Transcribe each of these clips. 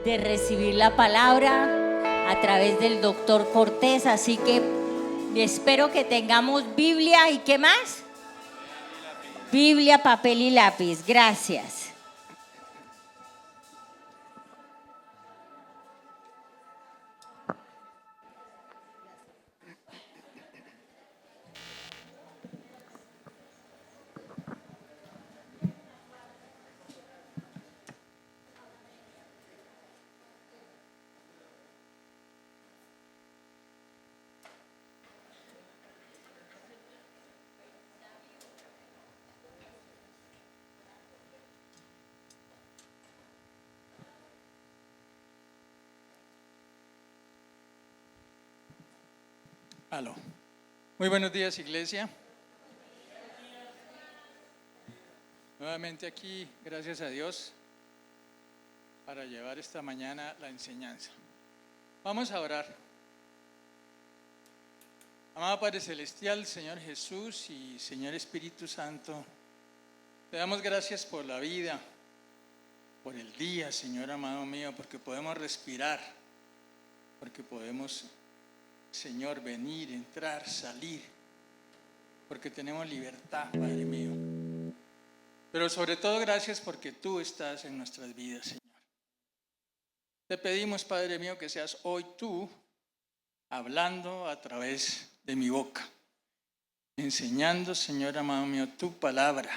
de recibir la palabra a través del doctor Cortés, así que espero que tengamos Biblia y ¿qué más? Biblia, papel y lápiz. Gracias. Aló. Muy buenos días, iglesia. Nuevamente aquí, gracias a Dios, para llevar esta mañana la enseñanza. Vamos a orar. Amado Padre Celestial, Señor Jesús y Señor Espíritu Santo, te damos gracias por la vida, por el día, Señor amado mío, porque podemos respirar, porque podemos, Señor, venir, entrar, salir, porque tenemos libertad, Padre mío. Pero sobre todo gracias porque tú estás en nuestras vidas, Señor. Te pedimos, Padre mío, que seas hoy tú hablando a través de mi boca, enseñando, Señor amado mío, tu palabra.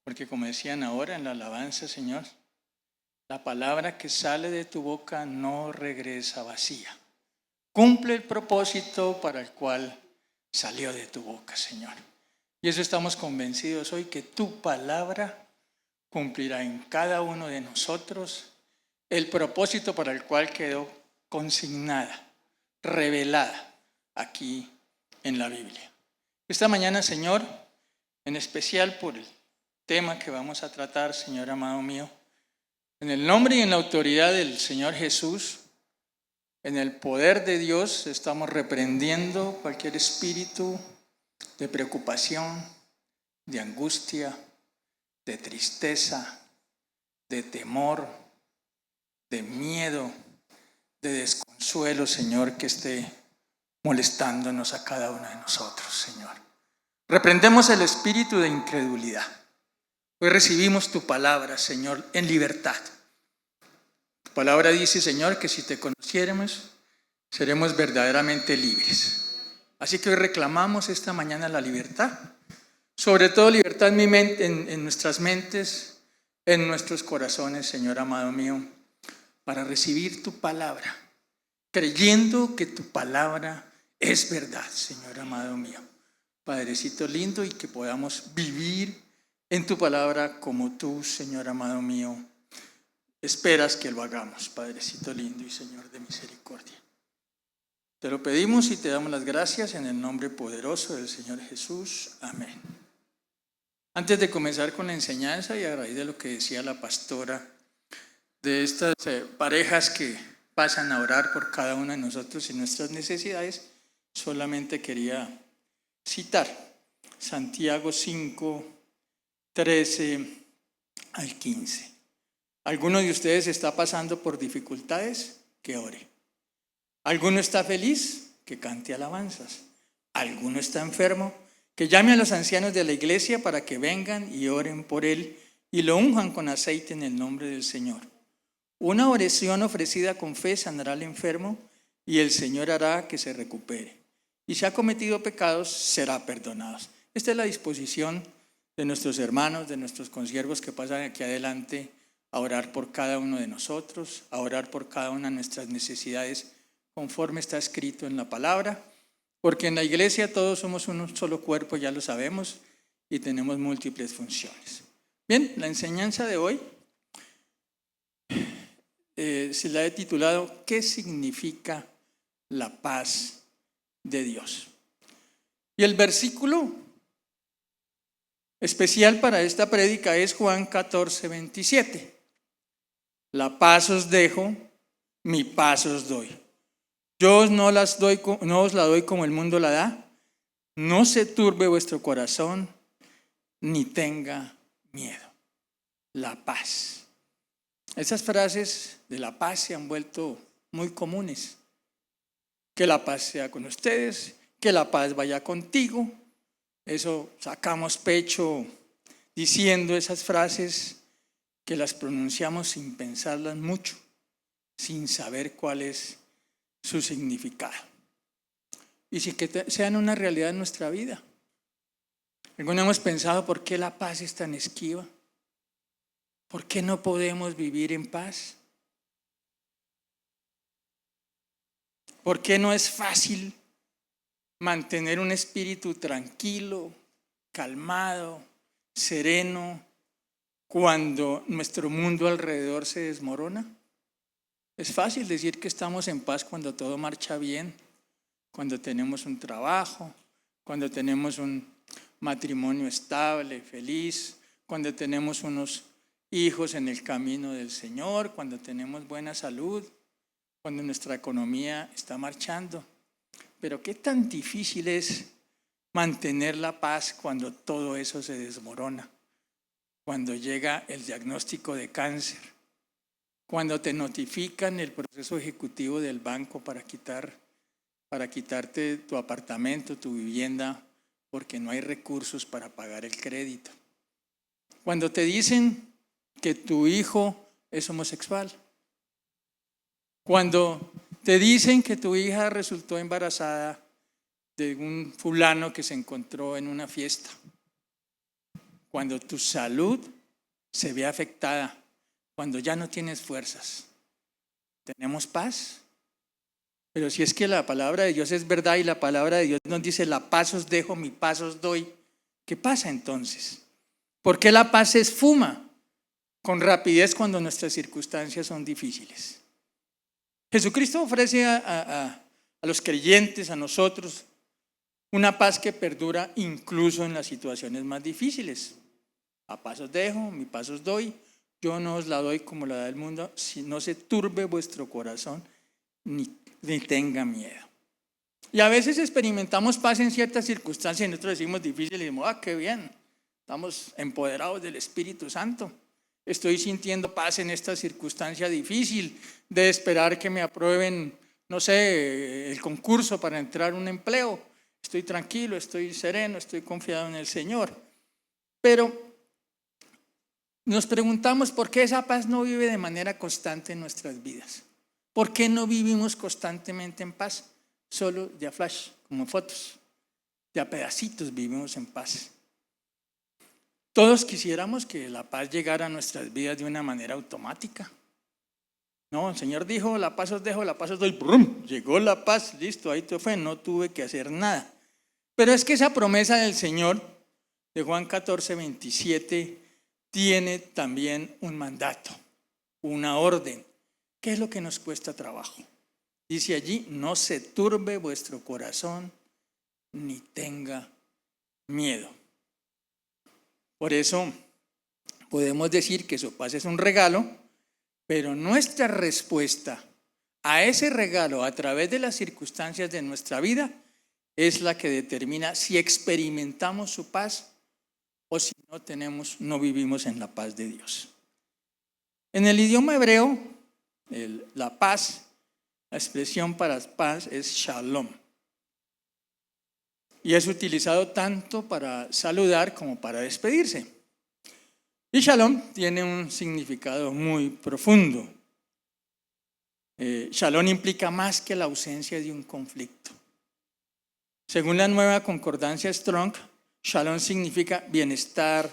Porque como decían ahora en la alabanza, Señor, la palabra que sale de tu boca no regresa vacía. Cumple el propósito para el cual salió de tu boca, Señor. Y eso estamos convencidos hoy, que tu palabra cumplirá en cada uno de nosotros el propósito para el cual quedó consignada, revelada aquí en la Biblia. Esta mañana, Señor, en especial por el tema que vamos a tratar, Señor amado mío, en el nombre y en la autoridad del Señor Jesús, en el poder de Dios, estamos reprendiendo cualquier espíritu de preocupación, de angustia, de tristeza, de temor, de miedo, de desconsuelo, Señor, que esté molestándonos a cada uno de nosotros, Señor. Reprendemos el espíritu de incredulidad. Hoy recibimos tu palabra, Señor, en libertad. Tu palabra dice, Señor, que si te conociéramos, seremos verdaderamente libres. Así que hoy reclamamos esta mañana la libertad. Sobre todo libertad en mi mente, en nuestras mentes, en nuestros corazones, Señor amado mío, para recibir tu palabra, creyendo que tu palabra es verdad, Señor amado mío. Padrecito lindo, y que podamos vivir en tu palabra como tú, Señor amado mío, esperas que lo hagamos, Padrecito lindo y Señor de misericordia. Te lo pedimos y te damos las gracias en el nombre poderoso del Señor Jesús. Amén. Antes de comenzar con la enseñanza, y a raíz de lo que decía la pastora, de estas parejas que pasan a orar por cada uno de nosotros y nuestras necesidades, solamente quería citar Santiago 5, 13 al 15. ¿Alguno de ustedes está pasando por dificultades? Que ore. ¿Alguno está feliz? Que cante alabanzas. ¿Alguno está enfermo? Que llame a los ancianos de la iglesia para que vengan y oren por él y lo unjan con aceite en el nombre del Señor. Una oración ofrecida con fe sanará al enfermo y el Señor hará que se recupere. Y si ha cometido pecados, será perdonado. Esta es la disposición de nuestros hermanos, de nuestros consiervos que pasan aquí adelante a orar por cada uno de nosotros, a orar por cada una de nuestras necesidades, conforme está escrito en la palabra, porque en la iglesia todos somos un solo cuerpo, ya lo sabemos, y tenemos múltiples funciones. Bien, la enseñanza de hoy se la he titulado ¿Qué significa la paz de Dios? Y el versículo especial para esta prédica es Juan 14, 27. La paz os dejo, mi paz os doy. Yo no os la doy como el mundo la da. No se turbe vuestro corazón, ni tenga miedo. La paz. Esas frases de la paz se han vuelto muy comunes. Que la paz sea con ustedes, que la paz vaya contigo. Eso sacamos pecho diciendo esas frases que las pronunciamos sin pensarlas mucho, sin saber cuál es su significado. Y sin que sean una realidad en nuestra vida. ¿Alguna hemos pensado por qué la paz es tan esquiva? ¿Por qué no podemos vivir en paz? ¿Por qué no es fácil mantener un espíritu tranquilo, calmado, sereno, cuando nuestro mundo alrededor se desmorona? Es fácil decir que estamos en paz cuando todo marcha bien, cuando tenemos un trabajo, cuando tenemos un matrimonio estable, feliz, cuando tenemos unos hijos en el camino del Señor, cuando tenemos buena salud, cuando nuestra economía está marchando. Pero qué tan difícil es mantener la paz cuando todo eso se desmorona, cuando llega el diagnóstico de cáncer, cuando te notifican el proceso ejecutivo del banco para quitarte tu apartamento, tu vivienda, porque no hay recursos para pagar el crédito. Cuando te dicen que tu hijo es homosexual. Cuando te dicen que tu hija resultó embarazada de un fulano que se encontró en una fiesta. Cuando tu salud se ve afectada, cuando ya no tienes fuerzas. ¿Tenemos paz? Pero si es que la palabra de Dios es verdad y la palabra de Dios nos dice: la paz os dejo, mi paz os doy. ¿Qué pasa entonces? ¿Por qué la paz se esfuma con rapidez cuando nuestras circunstancias son difíciles? Jesucristo ofrece a los creyentes, a nosotros, una paz que perdura incluso en las situaciones más difíciles. La paz os dejo, mi paz os doy. Yo no os la doy como la da el mundo, si no se turbe vuestro corazón ni tenga miedo. Y a veces experimentamos paz en ciertas circunstancias y nosotros decimos difícil y decimos: qué bien, estamos empoderados del Espíritu Santo. Estoy sintiendo paz en esta circunstancia difícil de esperar que me aprueben, no sé, el concurso para entrar a un empleo. Estoy tranquilo, estoy sereno, estoy confiado en el Señor. Pero nos preguntamos por qué esa paz no vive de manera constante en nuestras vidas. ¿Por qué no vivimos constantemente en paz? Solo de a flash, como fotos, de a pedacitos vivimos en paz. Todos quisiéramos que la paz llegara a nuestras vidas de una manera automática. No, el Señor dijo: la paz os dejo, la paz os doy. ¡Brum! Llegó la paz, listo, ahí te fue, no tuve que hacer nada. Pero es que esa promesa del Señor, de Juan 14:27, tiene también un mandato, una orden. ¿Qué es lo que nos cuesta trabajo? Dice allí: no se turbe vuestro corazón, ni tenga miedo. Por eso podemos decir que su paz es un regalo, pero nuestra respuesta a ese regalo a través de las circunstancias de nuestra vida es la que determina si experimentamos su paz o si no vivimos en la paz de Dios. En el idioma hebreo, la paz, la expresión para paz es shalom. Y es utilizado tanto para saludar como para despedirse. Y shalom tiene un significado muy profundo. Shalom implica más que la ausencia de un conflicto. Según la nueva concordancia Strong, shalom significa bienestar,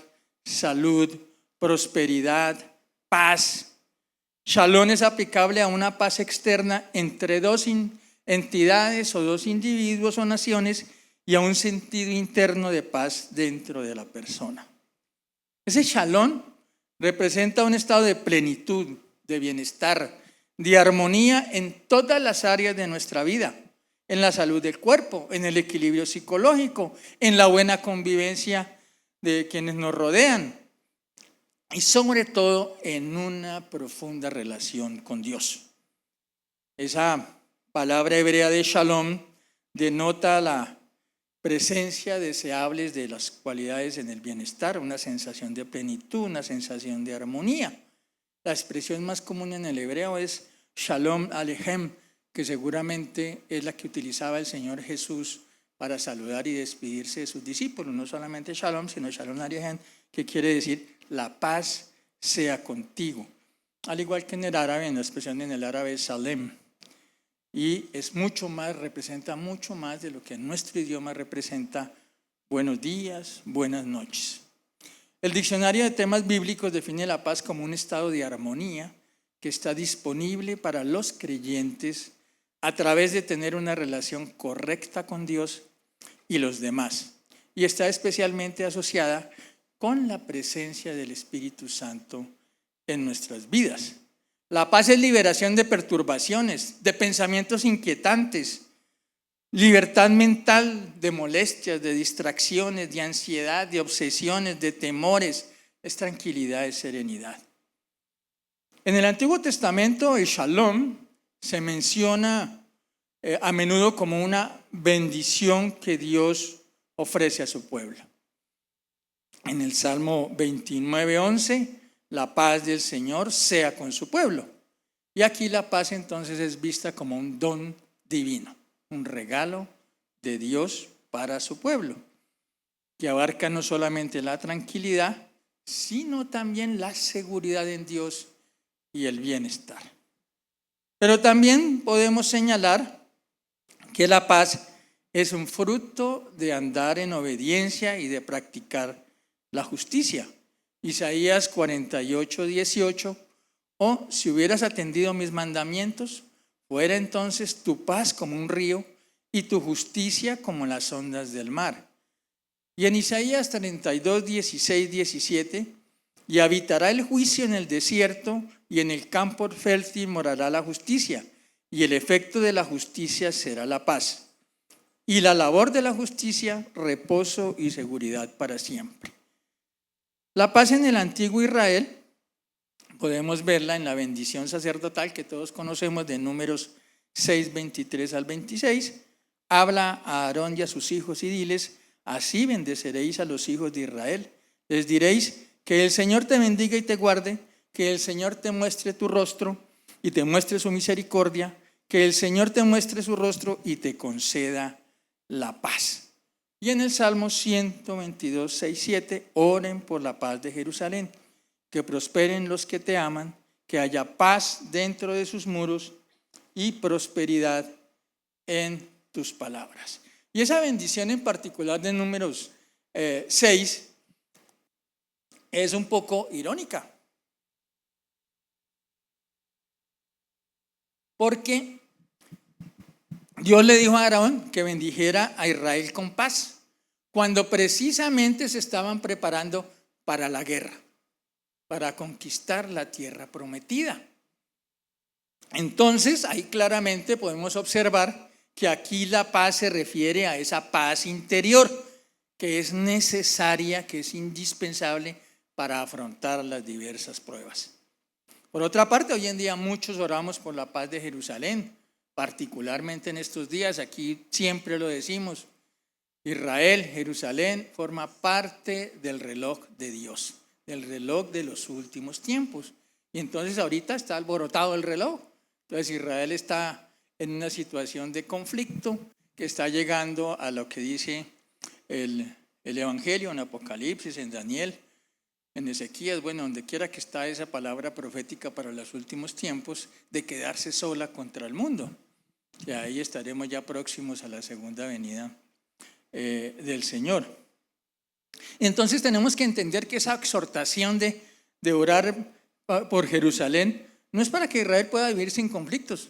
salud, prosperidad, paz. Shalom es aplicable a una paz externa entre dos entidades o dos individuos o naciones y a un sentido interno de paz dentro de la persona. Ese shalom representa un estado de plenitud, de bienestar, de armonía en todas las áreas de nuestra vida, en la salud del cuerpo, en el equilibrio psicológico, en la buena convivencia de quienes nos rodean y sobre todo en una profunda relación con Dios. Esa palabra hebrea de shalom denota la presencia deseables de las cualidades en el bienestar, una sensación de plenitud, una sensación de armonía. La expresión más común en el hebreo es Shalom Aleichem, que seguramente es la que utilizaba el Señor Jesús para saludar y despedirse de sus discípulos. No solamente Shalom, sino Shalom Aleichem, que quiere decir la paz sea contigo. Al igual que en el árabe, en la expresión en el árabe es Salem. Y es mucho más, representa mucho más de lo que en nuestro idioma representa buenos días, buenas noches. El diccionario de temas bíblicos define la paz como un estado de armonía que está disponible para los creyentes a través de tener una relación correcta con Dios y los demás. Y está especialmente asociada con la presencia del Espíritu Santo en nuestras vidas. La paz es liberación de perturbaciones, de pensamientos inquietantes, libertad mental de molestias, de distracciones, de ansiedad, de obsesiones, de temores. Es tranquilidad, es serenidad. En el Antiguo Testamento, el Shalom se menciona a menudo como una bendición que Dios ofrece a su pueblo. En el Salmo 29:11, la paz del Señor sea con su pueblo. Y aquí la paz entonces es vista como un don divino, un regalo de Dios para su pueblo, que abarca no solamente la tranquilidad, sino también la seguridad en Dios y el bienestar. Pero también podemos señalar que la paz es un fruto de andar en obediencia y de practicar la justicia. Isaías 48:18, o si hubieras atendido mis mandamientos, fuera entonces tu paz como un río y tu justicia como las ondas del mar. Y en Isaías 32:16-17, y habitará el juicio en el desierto y en el campo fértil morará la justicia, y el efecto de la justicia será la paz. Y la labor de la justicia, reposo y seguridad para siempre. La paz en el antiguo Israel, podemos verla en la bendición sacerdotal que todos conocemos de Números 6:23-26. Habla a Aarón y a sus hijos y diles: así bendeceréis a los hijos de Israel. Les diréis: que el Señor te bendiga y te guarde, que el Señor te muestre tu rostro y te muestre su misericordia, que el Señor te muestre su rostro y te conceda la paz. Y en el Salmo 122:6-7, oren por la paz de Jerusalén, que prosperen los que te aman, que haya paz dentro de sus muros y prosperidad en tus palabras. Y esa bendición en particular de Números 6 es un poco irónica, porque Dios le dijo a Aarón que bendijera a Israel con paz, cuando precisamente se estaban preparando para la guerra, para conquistar la tierra prometida. Entonces, ahí claramente podemos observar que aquí la paz se refiere a esa paz interior que es necesaria, que es indispensable para afrontar las diversas pruebas. Por otra parte, hoy en día muchos oramos por la paz de Jerusalén, particularmente en estos días. Aquí siempre lo decimos: Israel, Jerusalén, forma parte del reloj de Dios, del reloj de los últimos tiempos. Y entonces ahorita está alborotado el reloj. Entonces Israel está en una situación de conflicto que está llegando a lo que dice el Evangelio en Apocalipsis, en Daniel, en Ezequías, bueno, donde quiera que está esa palabra profética para los últimos tiempos, de quedarse sola contra el mundo. Y ahí estaremos ya próximos a la segunda venida del Señor. Entonces tenemos que entender que esa exhortación de orar por Jerusalén no es para que Israel pueda vivir sin conflictos.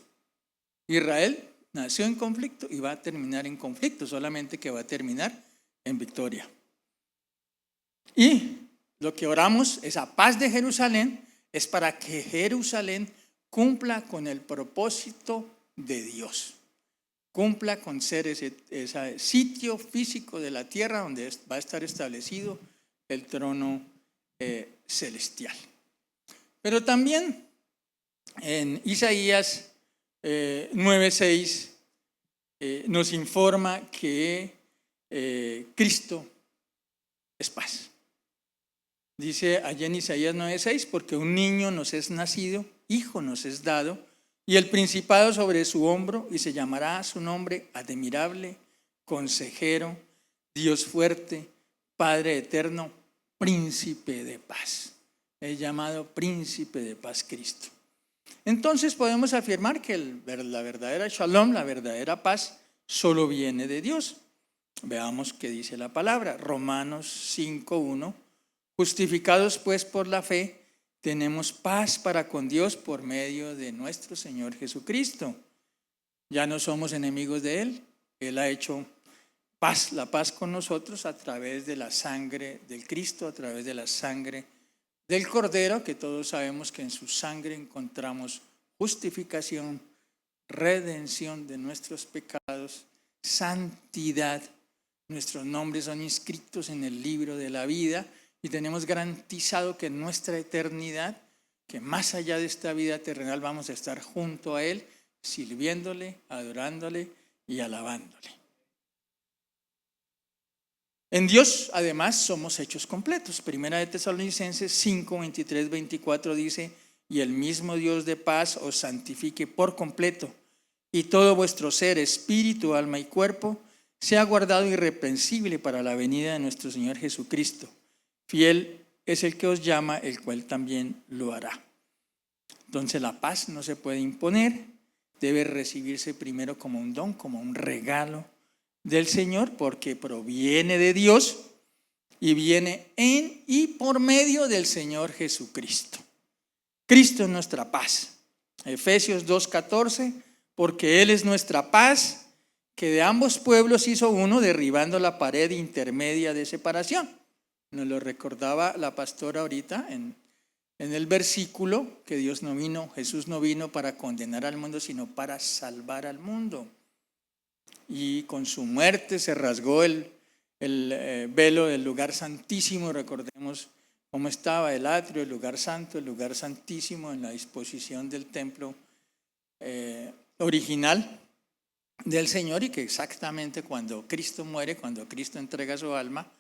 Israel nació en conflicto y va a terminar en conflicto, solamente que va a terminar en victoria. Y lo que oramos, esa paz de Jerusalén, es para que Jerusalén cumpla con el propósito de Dios. Cumpla con ser ese sitio físico de la tierra donde va a estar establecido el trono celestial. Pero también en Isaías 9:6 nos informa que Cristo es paz. Dice allá en Isaías 9:6, porque un niño nos es nacido, hijo nos es dado, y el principado sobre su hombro, y se llamará su nombre admirable, consejero, Dios fuerte, Padre eterno, príncipe de paz. Es llamado príncipe de paz Cristo. Entonces podemos afirmar que la verdadera shalom, la verdadera paz, solo viene de Dios. Veamos qué dice la palabra. Romanos 5:1. Justificados pues por la fe, tenemos paz para con Dios por medio de nuestro Señor Jesucristo. Ya no somos enemigos de Él. Él ha hecho paz, la paz con nosotros a través de la sangre del Cristo, a través de la sangre del Cordero, que todos sabemos que en su sangre encontramos justificación, redención de nuestros pecados, santidad. Nuestros nombres son inscritos en el libro de la vida y tenemos garantizado que en nuestra eternidad, que más allá de esta vida terrenal vamos a estar junto a Él, sirviéndole, adorándole y alabándole. En Dios, además, somos hechos completos. Primera de Tesalonicenses 5, 23, 24 dice, y el mismo Dios de paz os santifique por completo, y todo vuestro ser, espíritu, alma y cuerpo, sea guardado irreprensible para la venida de nuestro Señor Jesucristo. Fiel es el que os llama, el cual también lo hará. Entonces la paz no se puede imponer, debe recibirse primero como un don, como un regalo del Señor, porque proviene de Dios y viene en y por medio del Señor Jesucristo. Cristo es nuestra paz. Efesios 2:14, porque Él es nuestra paz, que de ambos pueblos hizo uno, derribando la pared intermedia de separación. Nos lo recordaba la pastora ahorita en el versículo, que Dios no vino, Jesús no vino para condenar al mundo, sino para salvar al mundo. Y con su muerte se rasgó el velo del lugar santísimo. Recordemos cómo estaba el atrio, el lugar santo, el lugar santísimo en la disposición del templo original del Señor, y que exactamente cuando Cristo muere, cuando Cristo entrega su alma,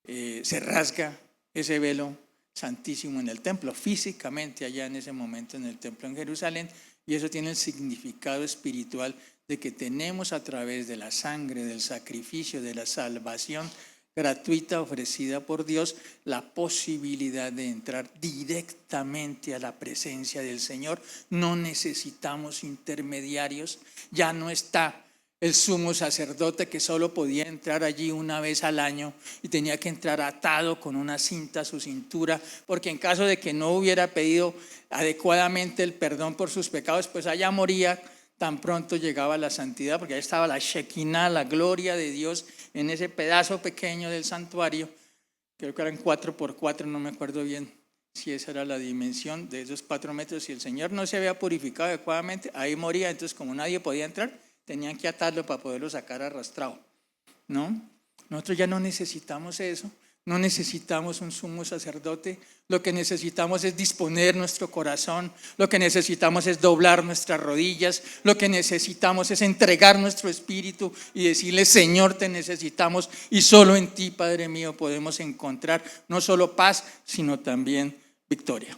se rasga ese velo santísimo en el templo, físicamente allá en ese momento en el templo en Jerusalén, y eso tiene el significado espiritual de que tenemos a través de la sangre, del sacrificio, de la salvación gratuita ofrecida por Dios, la posibilidad de entrar directamente a la presencia del Señor. No necesitamos intermediarios, ya no está el sumo sacerdote que solo podía entrar allí una vez al año y tenía que entrar atado con una cinta a su cintura, porque en caso de que no hubiera pedido adecuadamente el perdón por sus pecados, pues allá moría tan pronto llegaba la santidad, porque ahí estaba la Shekinah, la gloria de Dios en ese pedazo pequeño del santuario. Creo que eran 4x4, no me acuerdo bien si esa era la dimensión de esos 4 metros. Si el Señor no se había purificado adecuadamente, ahí moría. Entonces, como nadie podía entrar, tenían que atarlo para poderlo sacar arrastrado, ¿no? Nosotros ya no necesitamos eso, no necesitamos un sumo sacerdote. Lo que necesitamos es disponer nuestro corazón, lo que necesitamos es doblar nuestras rodillas, lo que necesitamos es entregar nuestro espíritu y decirle: Señor, te necesitamos, y solo en ti, Padre mío, podemos encontrar no solo paz, sino también victoria.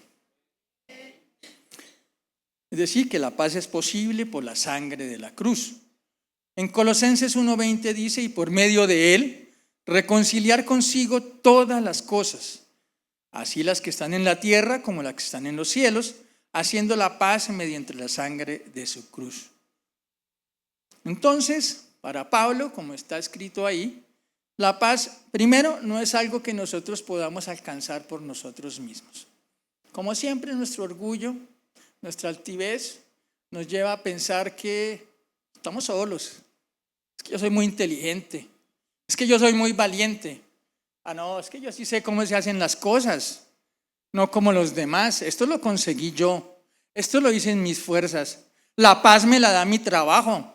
Es decir, que la paz es posible por la sangre de la cruz. En Colosenses 1:20 dice: y por medio de él reconciliar consigo todas las cosas, así las que están en la tierra como las que están en los cielos, haciendo la paz mediante la sangre de su cruz. Entonces, para Pablo, como está escrito ahí, la paz, primero, no es algo que nosotros podamos alcanzar por nosotros mismos. Como siempre, nuestro orgullo, nuestra altivez nos lleva a pensar que estamos solos. Es que yo soy muy inteligente. Es que yo soy muy valiente. No, es que yo sí sé cómo se hacen las cosas, no como los demás. Esto lo conseguí yo. Esto lo hice en mis fuerzas. La paz me la da mi trabajo.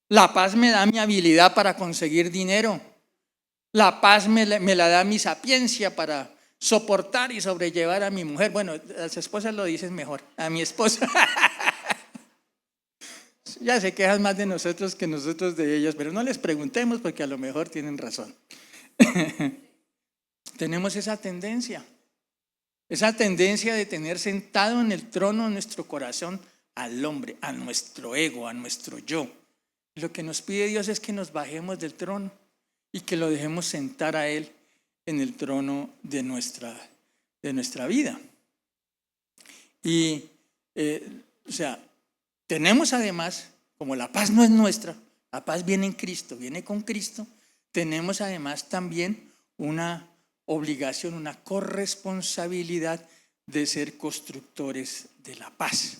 La paz me da mi habilidad para conseguir dinero. La paz me la da mi sapiencia para soportar y sobrellevar a mi mujer. Bueno, a las esposas lo dices mejor. A mi esposa. Ya se quejan más de nosotros que nosotros de ellas, pero no les preguntemos porque a lo mejor tienen razón. tenemos esa tendencia de tener sentado en el trono de nuestro corazón al hombre, a nuestro ego, a nuestro yo. Lo que nos pide Dios es que nos bajemos del trono y que lo dejemos sentar a Él en el trono de nuestra vida. Y, tenemos además, como la paz no es nuestra, la paz viene en Cristo, viene con Cristo, tenemos además también una obligación, una corresponsabilidad de ser constructores de la paz.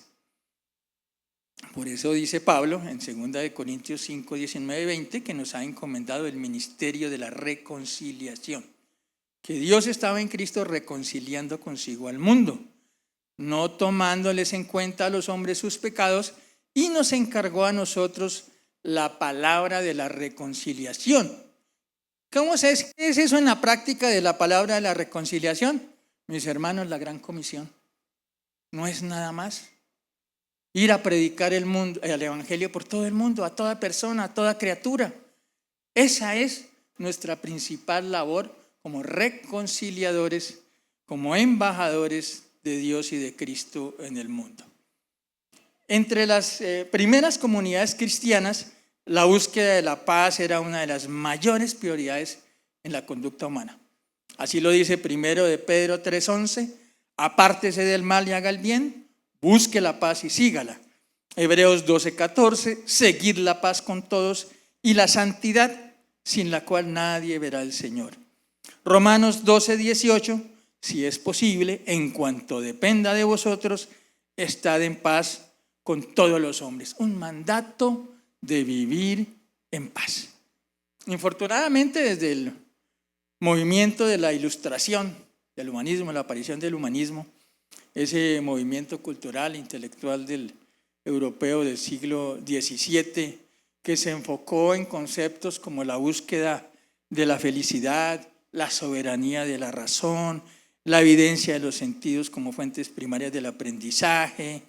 Por eso dice Pablo en 2 Corintios 5, 19 y 20 que nos ha encomendado el ministerio de la reconciliación, que Dios estaba en Cristo reconciliando consigo al mundo, no tomándoles en cuenta a los hombres sus pecados, y nos encargó a nosotros la palabra de la reconciliación. ¿Qué es eso en la práctica de la palabra de la reconciliación? Mis hermanos, la gran comisión. No es nada más ir a predicar el evangelio por todo el mundo, a toda persona, a toda criatura. Esa es nuestra principal labor como reconciliadores, como embajadores de Dios y de Cristo en el mundo. Entre las primeras comunidades cristianas, la búsqueda de la paz era una de las mayores prioridades en la conducta humana. Así lo dice 1 de Pedro 3:11, apártese del mal y haga el bien, busque la paz y sígala. Hebreos 12:14, seguid la paz con todos y la santidad, sin la cual nadie verá al Señor. Romanos 12:18, si es posible, en cuanto dependa de vosotros, estad en paz con todos los hombres. Un mandato de vivir en paz. Infortunadamente, desde el movimiento de la ilustración del humanismo, la aparición del humanismo, ese movimiento cultural, intelectual del europeo del siglo XVII, que se enfocó en conceptos como la búsqueda de la felicidad, la soberanía de la razón, la evidencia de los sentidos como fuentes primarias del aprendizaje,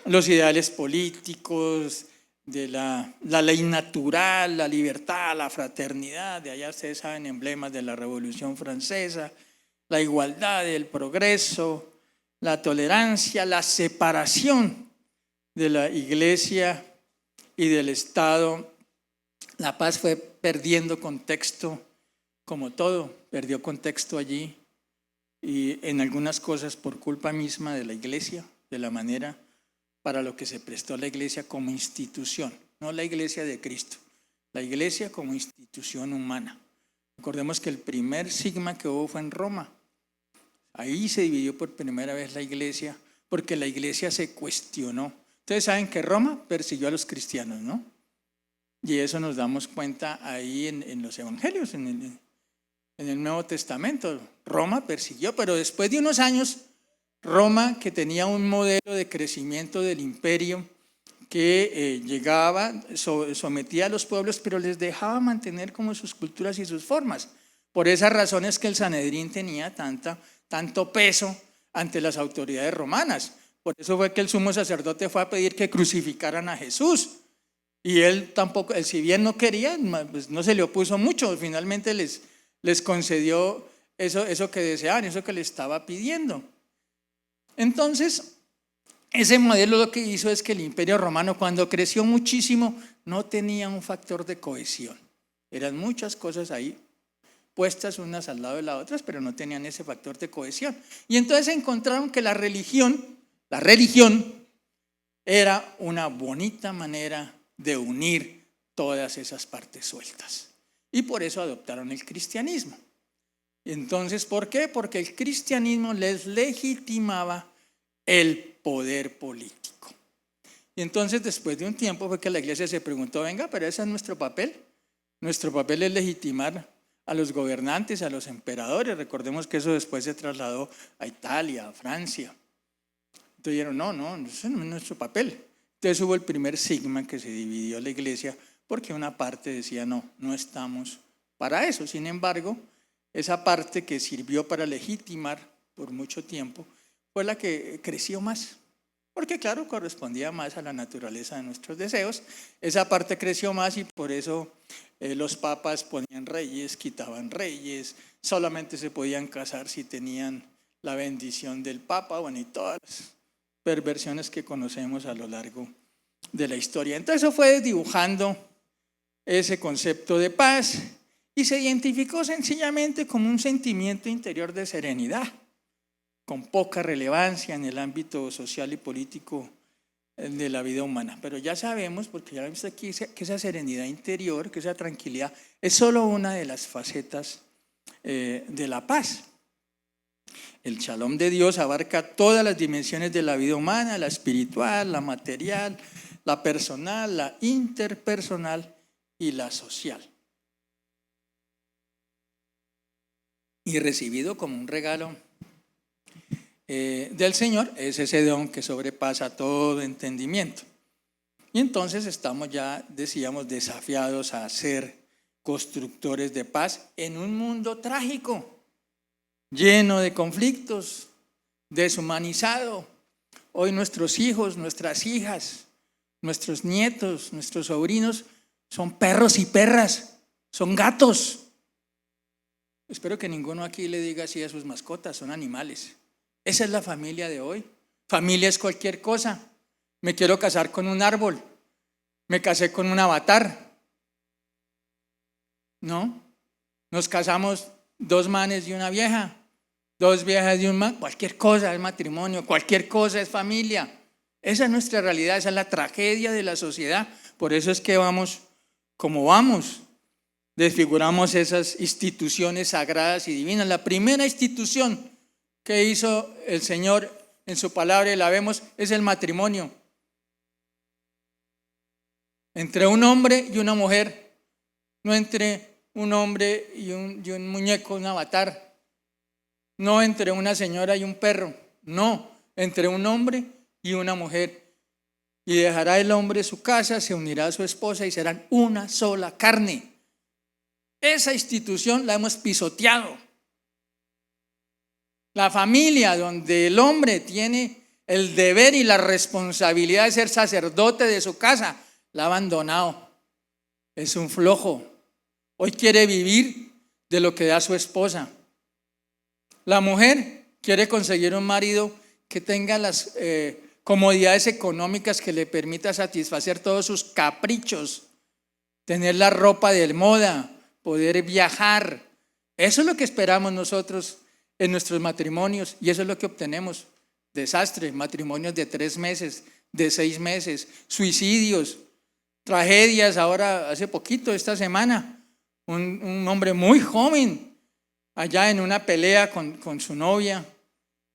los ideales políticos, de la ley natural, la libertad, la fraternidad, de allá ustedes saben emblemas de la Revolución Francesa, la igualdad, el progreso, la tolerancia, la separación de la iglesia y del Estado. La paz fue perdiendo contexto, como todo, perdió contexto allí, y en algunas cosas por culpa misma de la iglesia, de la manera para lo que se prestó la iglesia como institución, no la iglesia de Cristo, la iglesia como institución humana. Recordemos que el primer sigma que hubo fue en Roma. Ahí se dividió por primera vez la iglesia, porque la iglesia se cuestionó. Ustedes saben que Roma persiguió a los cristianos, ¿no? Y eso nos damos cuenta ahí en los evangelios, en el Nuevo Testamento. Roma persiguió, pero después de unos años, Roma, que tenía un modelo de crecimiento del imperio que llegaba, sometía a los pueblos, pero les dejaba mantener como sus culturas y sus formas. Por esas razones que el Sanedrín tenía tanto peso ante las autoridades romanas. Por eso fue que el sumo sacerdote fue a pedir que crucificaran a Jesús. Y él tampoco, si bien no quería, pues no se le opuso mucho. Finalmente les concedió eso que deseaban, eso que le estaba pidiendo. Entonces, ese modelo lo que hizo es que el Imperio Romano, cuando creció muchísimo, no tenía un factor de cohesión. Eran muchas cosas ahí puestas unas al lado de las otras, pero no tenían ese factor de cohesión. Y entonces encontraron que la religión era una bonita manera de unir todas esas partes sueltas. Y por eso adoptaron el cristianismo. Entonces, ¿por qué? Porque el cristianismo les legitimaba el poder político. Y entonces, después de un tiempo, fue que la iglesia se preguntó, venga, pero ese es nuestro papel. Nuestro papel es legitimar a los gobernantes, a los emperadores. Recordemos que eso después se trasladó a Italia, a Francia. Entonces dijeron, no, ese no es nuestro papel. Entonces hubo el primer sigma que se dividió la iglesia, porque una parte decía, no estamos para eso. Sin embargo, esa parte que sirvió para legitimar por mucho tiempo fue la que creció más, porque claro, correspondía más a la naturaleza de nuestros deseos. Esa parte creció más y por eso los papas ponían reyes, quitaban reyes, solamente se podían casar si tenían la bendición del papa, bueno, y todas las perversiones que conocemos a lo largo de la historia. Entonces eso fue dibujando ese concepto de paz y se identificó sencillamente como un sentimiento interior de serenidad, con poca relevancia en el ámbito social y político de la vida humana. Pero ya sabemos, porque ya vimos aquí, que esa serenidad interior, que esa tranquilidad, es solo una de las facetas de la paz. El Shalom de Dios abarca todas las dimensiones de la vida humana, la espiritual, la material, la personal, la interpersonal y la social. Y recibido como un regalo del Señor, es ese don que sobrepasa todo entendimiento. Y entonces estamos ya, decíamos, desafiados a ser constructores de paz en un mundo trágico, lleno de conflictos, deshumanizado. Hoy nuestros hijos, nuestras hijas, nuestros nietos, nuestros sobrinos son perros y perras, son gatos. Espero que ninguno aquí le diga así a sus mascotas, son animales. Esa es la familia de hoy. Familia es cualquier cosa. Me quiero casar con un árbol. Me casé con un avatar. ¿No? Nos casamos 2 manes y una vieja. 2 viejas y un man. Cualquier cosa es matrimonio. Cualquier cosa es familia. Esa es nuestra realidad. Esa es la tragedia de la sociedad. Por eso es que vamos como vamos. Desfiguramos esas instituciones sagradas y divinas. La primera institución que hizo el Señor en su palabra, y la vemos, es el matrimonio. Entre un hombre y una mujer, no entre un hombre y un muñeco, un avatar, no entre una señora y un perro, no, entre un hombre y una mujer. Y dejará el hombre su casa, se unirá a su esposa y serán una sola carne. Esa institución la hemos pisoteado. La familia, donde el hombre tiene el deber y la responsabilidad de ser sacerdote de su casa, la ha abandonado. Es un flojo. Hoy quiere vivir de lo que da su esposa. La mujer quiere conseguir un marido que tenga las comodidades económicas que le permita satisfacer todos sus caprichos, tener la ropa de moda, poder viajar. Eso es lo que esperamos nosotros en nuestros matrimonios y eso es lo que obtenemos. Desastre, matrimonios de 3 meses, de 6 meses, suicidios, tragedias. Ahora, hace poquito, esta semana, un hombre muy joven allá en una pelea con su novia,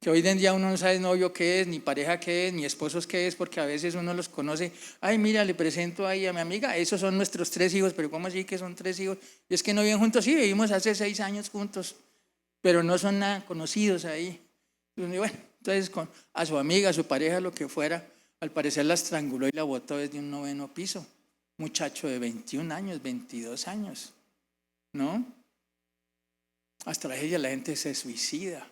que hoy en día uno no sabe novio qué es, ni pareja qué es, ni esposos qué es, porque a veces uno los conoce. Ay, mira, le presento ahí a mi amiga, esos son nuestros 3 hijos, pero ¿cómo así que son 3 hijos? Y es que no viven juntos, sí, vivimos hace 6 años juntos, pero no son nada conocidos ahí. Y bueno, entonces a su amiga, a su pareja, lo que fuera, al parecer la estranguló y la botó desde un 9º piso. Muchacho de 21 años, 22 años, ¿no? Hasta la gente se suicida.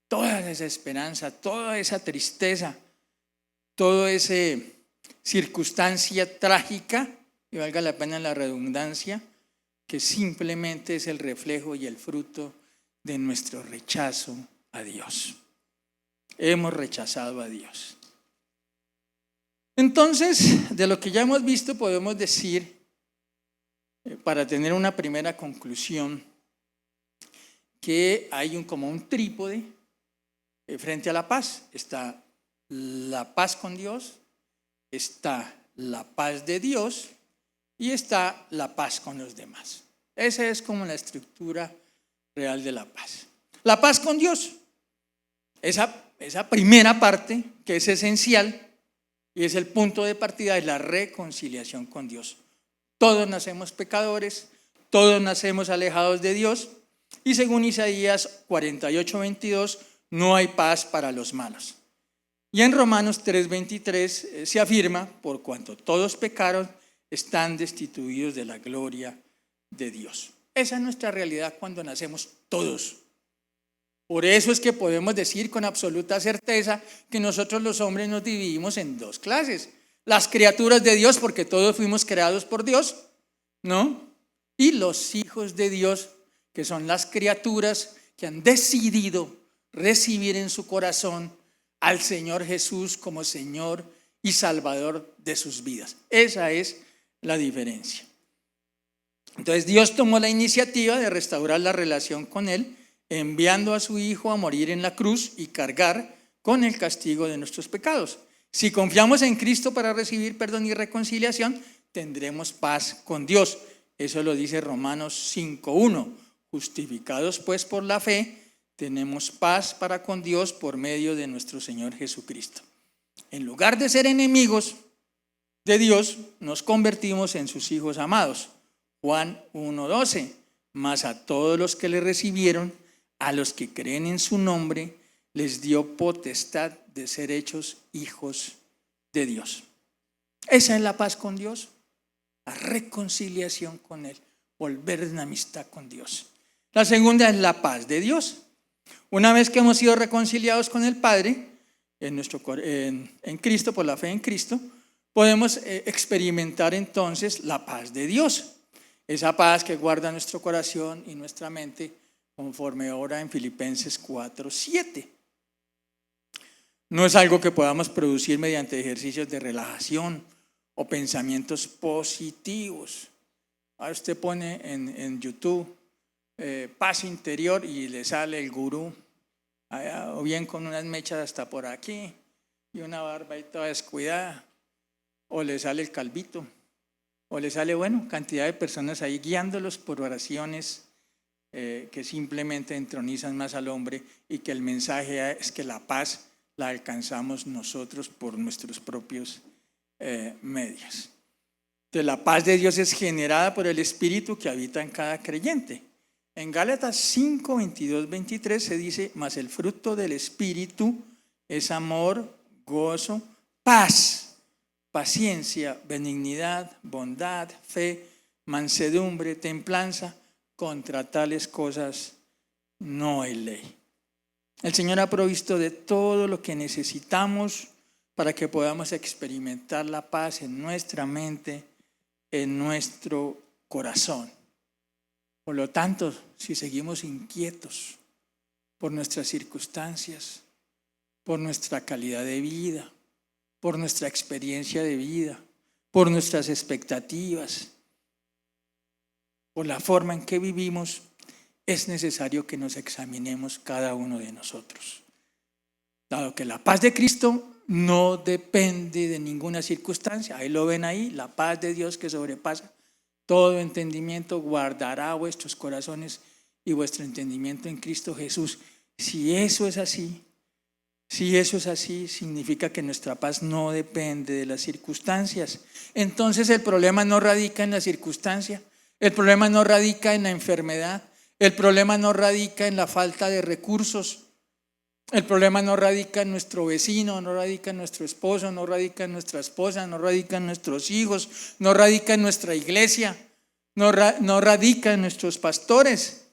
Toda esa esperanza, toda esa tristeza, toda esa circunstancia trágica, y valga la pena la redundancia, que simplemente es el reflejo y el fruto de nuestro rechazo a Dios. Hemos rechazado a Dios. Entonces, de lo que ya hemos visto, podemos decir, para tener una primera conclusión, que hay como un trípode frente a la paz. Está la paz con Dios, está la paz de Dios y está la paz con los demás. Esa es como la estructura real de la paz. La paz con Dios, esa primera parte que es esencial y es el punto de partida de la reconciliación con Dios. Todos nacemos pecadores, todos nacemos alejados de Dios y según Isaías 48:22, no hay paz para los malos. Y en Romanos 3:23 se afirma, por cuanto todos pecaron, están destituidos de la gloria de Dios. Esa es nuestra realidad cuando nacemos todos. Por eso es que podemos decir con absoluta certeza que nosotros los hombres nos dividimos en dos clases. Las criaturas de Dios, porque todos fuimos creados por Dios, ¿no? Y los hijos de Dios, que son las criaturas que han decidido recibir en su corazón al Señor Jesús como Señor y Salvador de sus vidas. Esa es la diferencia. Entonces Dios tomó la iniciativa de restaurar la relación con Él, enviando a su Hijo a morir en la cruz y cargar con el castigo de nuestros pecados. Si confiamos en Cristo para recibir perdón y reconciliación, tendremos paz con Dios. Eso lo dice Romanos 5:1. Justificados pues por la fe, tenemos paz para con Dios por medio de nuestro Señor Jesucristo. En lugar de ser enemigos de Dios, nos convertimos en sus hijos amados. Juan 1:12. Mas a todos los que le recibieron, a los que creen en su nombre, les dio potestad de ser hechos hijos de Dios. Esa es la paz con Dios, la reconciliación con Él, volver en amistad con Dios. La segunda es la paz de Dios. Una vez que hemos sido reconciliados con el Padre, en Cristo, por la fe en Cristo, podemos experimentar entonces la paz de Dios. Esa paz que guarda nuestro corazón y nuestra mente, conforme ora en Filipenses 4:7. No es algo que podamos producir mediante ejercicios de relajación o pensamientos positivos. Ahora usted pone en YouTube paz interior y le sale el gurú, o bien con unas mechas hasta por aquí y una barba ahí toda descuidada, o le sale el calvito, o le sale, cantidad de personas ahí guiándolos por oraciones que simplemente entronizan más al hombre, y que el mensaje es que la paz la alcanzamos nosotros por nuestros propios medios. Entonces, la paz de Dios es generada por el Espíritu que habita en cada creyente. En Gálatas 5:22-23 se dice: mas el fruto del Espíritu es amor, gozo, paz, paciencia, benignidad, bondad, fe, mansedumbre, templanza. Contra tales cosas no hay ley. El Señor ha provisto de todo lo que necesitamos para que podamos experimentar la paz en nuestra mente, en nuestro corazón. Por lo tanto, si seguimos inquietos por nuestras circunstancias, por nuestra calidad de vida, por nuestra experiencia de vida, por nuestras expectativas, por la forma en que vivimos, es necesario que nos examinemos cada uno de nosotros. Dado que la paz de Cristo no depende de ninguna circunstancia, ahí lo ven ahí, la paz de Dios que sobrepasa todo entendimiento guardará vuestros corazones y vuestro entendimiento en Cristo Jesús. Si eso es así, significa que nuestra paz no depende de las circunstancias. Entonces el problema no radica en la circunstancia, el problema no radica en la enfermedad, el problema no radica en la falta de recursos, el problema no radica en nuestro vecino, no radica en nuestro esposo, no radica en nuestra esposa, no radica en nuestros hijos, no radica en nuestra iglesia, no radica en nuestros pastores.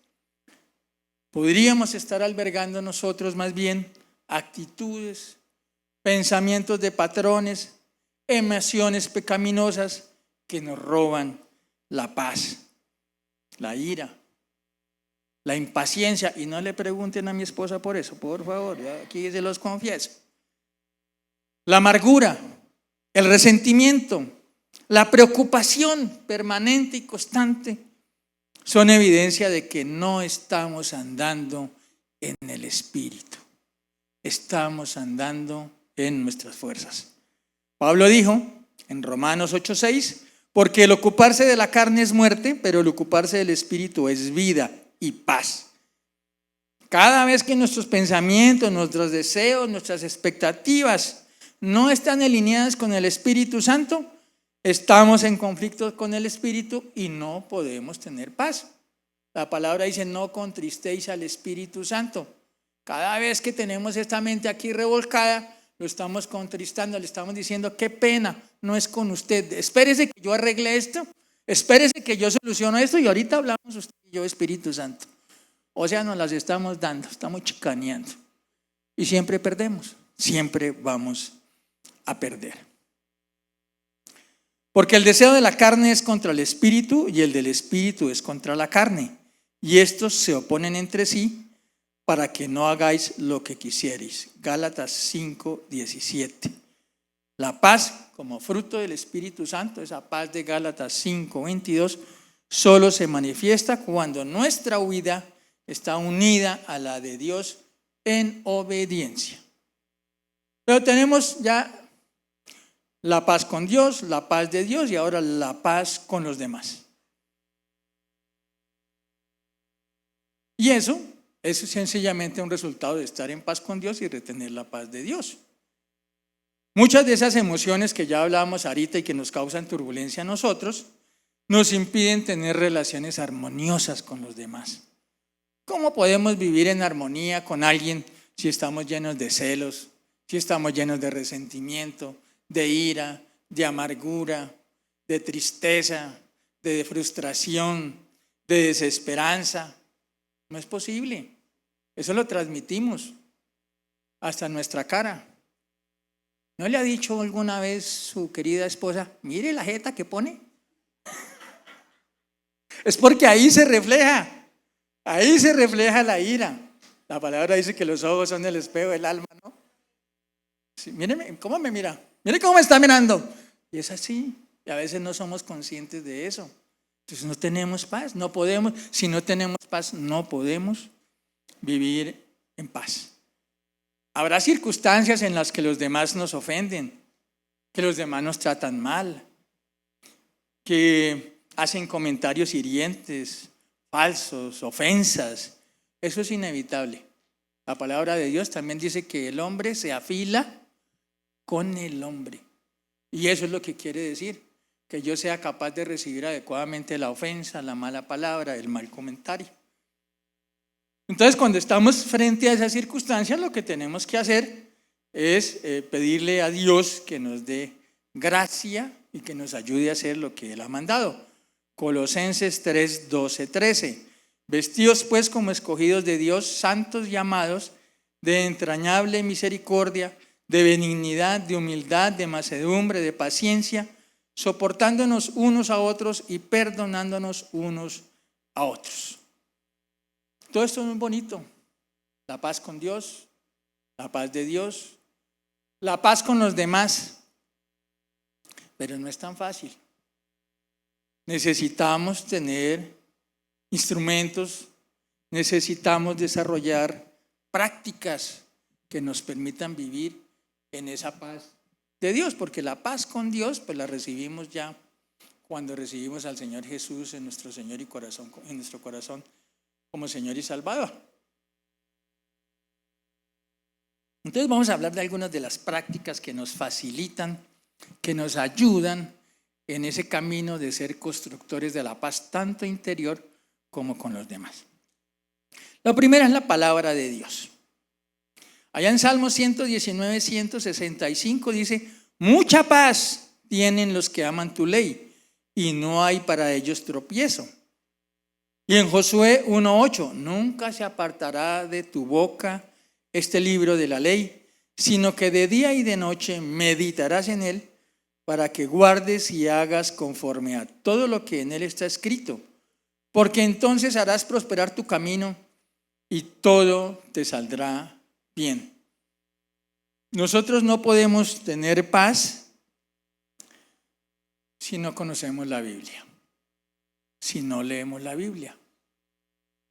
Podríamos estar albergando nosotros más bien actitudes, pensamientos de patrones, emociones pecaminosas que nos roban la paz, la ira, la impaciencia. Y no le pregunten a mi esposa por eso, por favor, aquí se los confieso. La amargura, el resentimiento, la preocupación permanente y constante son evidencia de que no estamos andando en el Espíritu. Estamos andando en nuestras fuerzas. Pablo dijo en Romanos 8:6, porque el ocuparse de la carne es muerte, pero el ocuparse del Espíritu es vida y paz. Cada vez que nuestros pensamientos, nuestros deseos, nuestras expectativas no están alineadas con el Espíritu Santo, estamos en conflicto con el Espíritu y no podemos tener paz. La palabra dice: no contristéis al Espíritu Santo. Cada vez que tenemos esta mente aquí revolcada, lo estamos contristando, le estamos diciendo: qué pena, no es con usted, espérese que yo arregle esto, espérese que yo soluciono esto y ahorita hablamos usted y yo, Espíritu Santo. O sea, nos las estamos dando, estamos chicaneando. Y siempre perdemos, siempre vamos a perder. Porque el deseo de la carne es contra el espíritu y el del espíritu es contra la carne. Y estos se oponen entre sí para que no hagáis lo que quisierais. Gálatas 5:17. La paz como fruto del Espíritu Santo, esa paz de Gálatas 5:22, solo se manifiesta cuando nuestra vida está unida a la de Dios en obediencia. Pero tenemos ya la paz con Dios, la paz de Dios y ahora la paz con los demás. Y eso es sencillamente un resultado de estar en paz con Dios y retener la paz de Dios. Muchas de esas emociones que ya hablábamos ahorita y que nos causan turbulencia a nosotros, nos impiden tener relaciones armoniosas con los demás. ¿Cómo podemos vivir en armonía con alguien si estamos llenos de celos, si estamos llenos de resentimiento, de ira, de amargura, de tristeza, de frustración, de desesperanza? No es posible. Eso lo transmitimos hasta en nuestra cara. ¿No le ha dicho alguna vez su querida esposa, mire la jeta que pone? Es porque ahí se refleja la ira. La palabra dice que los ojos son el espejo del alma, ¿no? Sí, míreme, ¿cómo me mira? Mire cómo me está mirando. Y es así. Y a veces no somos conscientes de eso. Entonces no tenemos paz, no podemos. Si no tenemos paz, no podemos vivir en paz. Habrá circunstancias en las que los demás nos ofenden, que los demás nos tratan mal, que hacen comentarios hirientes, falsos, ofensas. Eso es inevitable. La palabra de Dios también dice que el hombre se afila con el hombre. Y eso es lo que quiere decir, que yo sea capaz de recibir adecuadamente la ofensa, la mala palabra, el mal comentario. Entonces, cuando estamos frente a esas circunstancias, lo que tenemos que hacer es pedirle a Dios que nos dé gracia y que nos ayude a hacer lo que Él ha mandado. Colosenses 3:12-13. Vestíos pues como escogidos de Dios, santos y amados, de entrañable misericordia, de benignidad, de humildad, de mansedumbre, de paciencia, soportándonos unos a otros y perdonándonos unos a otros. Todo esto es muy bonito. La paz con Dios, la paz de Dios, la paz con los demás. Pero no es tan fácil. Necesitamos tener instrumentos, necesitamos desarrollar prácticas que nos permitan vivir en esa paz de Dios, porque la paz con Dios pues la recibimos ya cuando recibimos al Señor Jesús en nuestro Señor y corazón, en nuestro corazón como Señor y Salvador. Entonces vamos a hablar de algunas de las prácticas que nos facilitan, que nos ayudan en ese camino de ser constructores de la paz, tanto interior como con los demás. La primera es la palabra de Dios. Allá en Salmos 119, 165 dice, mucha paz tienen los que aman tu ley y no hay para ellos tropiezo. Y en Josué 1:8, nunca se apartará de tu boca este libro de la ley, sino que de día y de noche meditarás en él para que guardes y hagas conforme a todo lo que en él está escrito, porque entonces harás prosperar tu camino y todo te saldrá bien. Nosotros no podemos tener paz si no conocemos la Biblia, si no leemos la Biblia.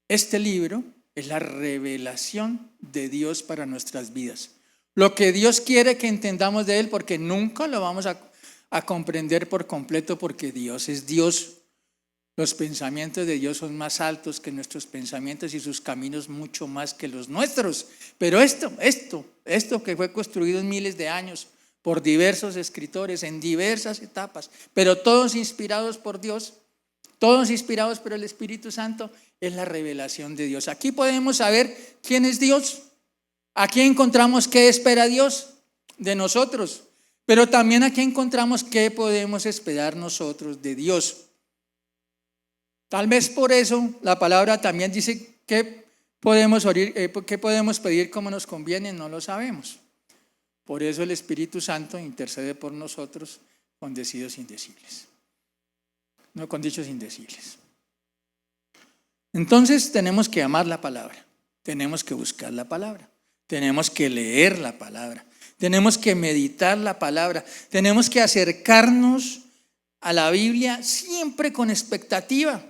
Este libro es la revelación de Dios para nuestras vidas. Lo que Dios quiere que entendamos de Él, porque nunca lo vamos a comprender por completo, porque Dios es Dios. Los pensamientos de Dios son más altos que nuestros pensamientos y sus caminos mucho más que los nuestros. Pero esto que fue construido en miles de años por diversos escritores en diversas etapas, pero todos inspirados por Dios, todos inspirados por el Espíritu Santo, es la revelación de Dios. Aquí podemos saber quién es Dios. Aquí encontramos qué espera Dios de nosotros, pero también aquí encontramos qué podemos esperar nosotros de Dios. Tal vez por eso la palabra también dice que ¿Qué podemos pedir como nos conviene? No lo sabemos. Por eso el Espíritu Santo intercede por nosotros con dichos indecibles. No con dichos indecibles. Entonces tenemos que amar la palabra, tenemos que buscar la palabra, tenemos que leer la palabra, tenemos que meditar la palabra, tenemos que acercarnos a la Biblia siempre con expectativa.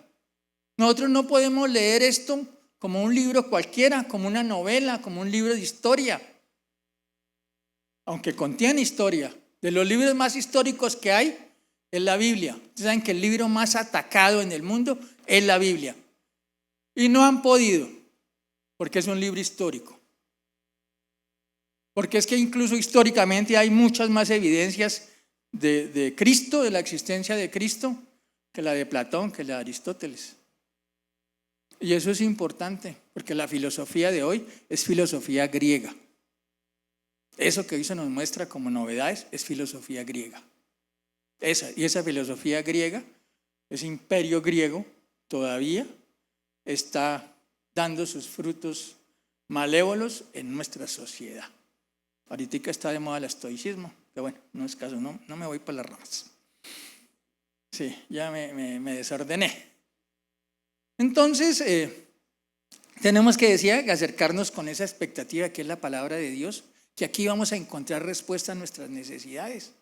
Nosotros no podemos leer esto como un libro cualquiera, como una novela, como un libro de historia. Aunque contiene historia, de los libros más históricos que hay es la Biblia. Ustedes saben que el libro más atacado en el mundo es la Biblia. Y no han podido, porque es un libro histórico. Porque es que incluso históricamente hay muchas más evidencias de Cristo, de la existencia de Cristo, que la de Platón, que la de Aristóteles. Y eso es importante, porque la filosofía de hoy es filosofía griega. Eso que hoy se nos muestra como novedades es filosofía griega. Y esa filosofía griega, ese imperio griego, todavía está dando sus frutos malévolos en nuestra sociedad. Ahorita está de moda el estoicismo, que bueno, no es caso, no me voy por las ramas. Sí, ya me desordené. Entonces, tenemos que acercarnos con esa expectativa que es la palabra de Dios, que aquí vamos a encontrar respuesta a nuestras necesidades,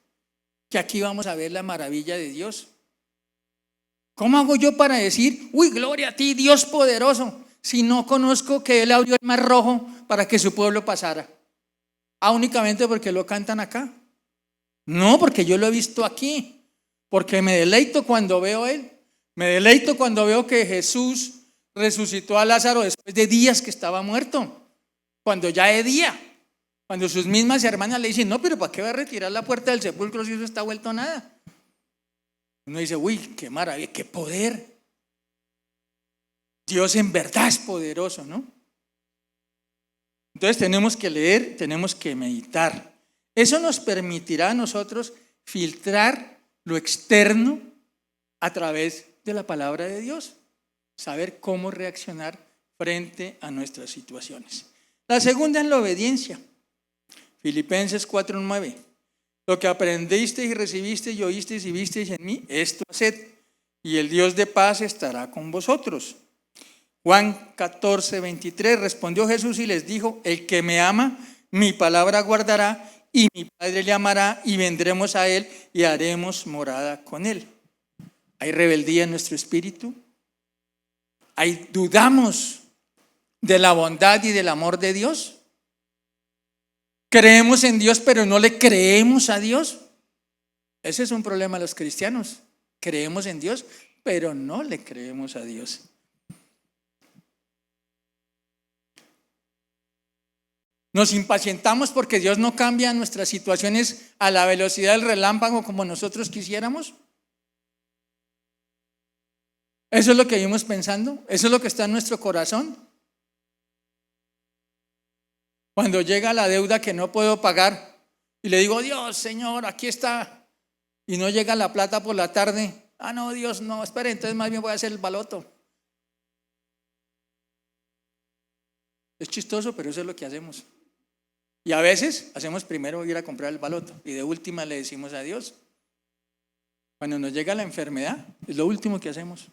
que aquí vamos a ver la maravilla de Dios. ¿Cómo hago yo para decir, uy, gloria a ti, Dios poderoso, si no conozco que Él abrió el mar rojo para que su pueblo pasara? Únicamente porque lo cantan acá. No, porque yo lo he visto aquí, porque me deleito cuando veo Él. Me deleito cuando veo que Jesús resucitó a Lázaro después de días que estaba muerto, cuando ya es día. Cuando sus mismas hermanas le dicen, no, pero ¿para qué va a retirar la puerta del sepulcro si eso está vuelto nada? Uno dice, uy, qué maravilla, qué poder. Dios en verdad es poderoso, ¿no? Entonces tenemos que leer, tenemos que meditar. Eso nos permitirá a nosotros filtrar lo externo a través de la palabra de Dios. Saber cómo reaccionar frente a nuestras situaciones. La segunda es la obediencia. Filipenses 4:9. Lo que aprendisteis y recibisteis y oísteis y visteis en mí, esto haced, y el Dios de paz estará con vosotros. Juan 14:23. Respondió Jesús y les dijo, el que me ama, mi palabra guardará, y mi Padre le amará, y vendremos a él y haremos morada con él. ¿Hay rebeldía en nuestro espíritu? ¿Dudamos de la bondad y del amor de Dios? ¿Creemos en Dios pero no le creemos a Dios? Ese es un problema de los cristianos. Creemos en Dios pero no le creemos a Dios. Nos impacientamos porque Dios no cambia nuestras situaciones a la velocidad del relámpago como nosotros quisiéramos. Eso es lo que vivimos pensando, eso es lo que está en nuestro corazón. Cuando llega la deuda que no puedo pagar y le digo, Dios, Señor, aquí está, y no llega la plata por la tarde, no, Dios, no, espere, entonces más bien voy a hacer el baloto. Es chistoso, pero eso es lo que hacemos. Y a veces hacemos primero ir a comprar el baloto y de última le decimos a Dios. Cuando nos llega la enfermedad, es lo último que hacemos.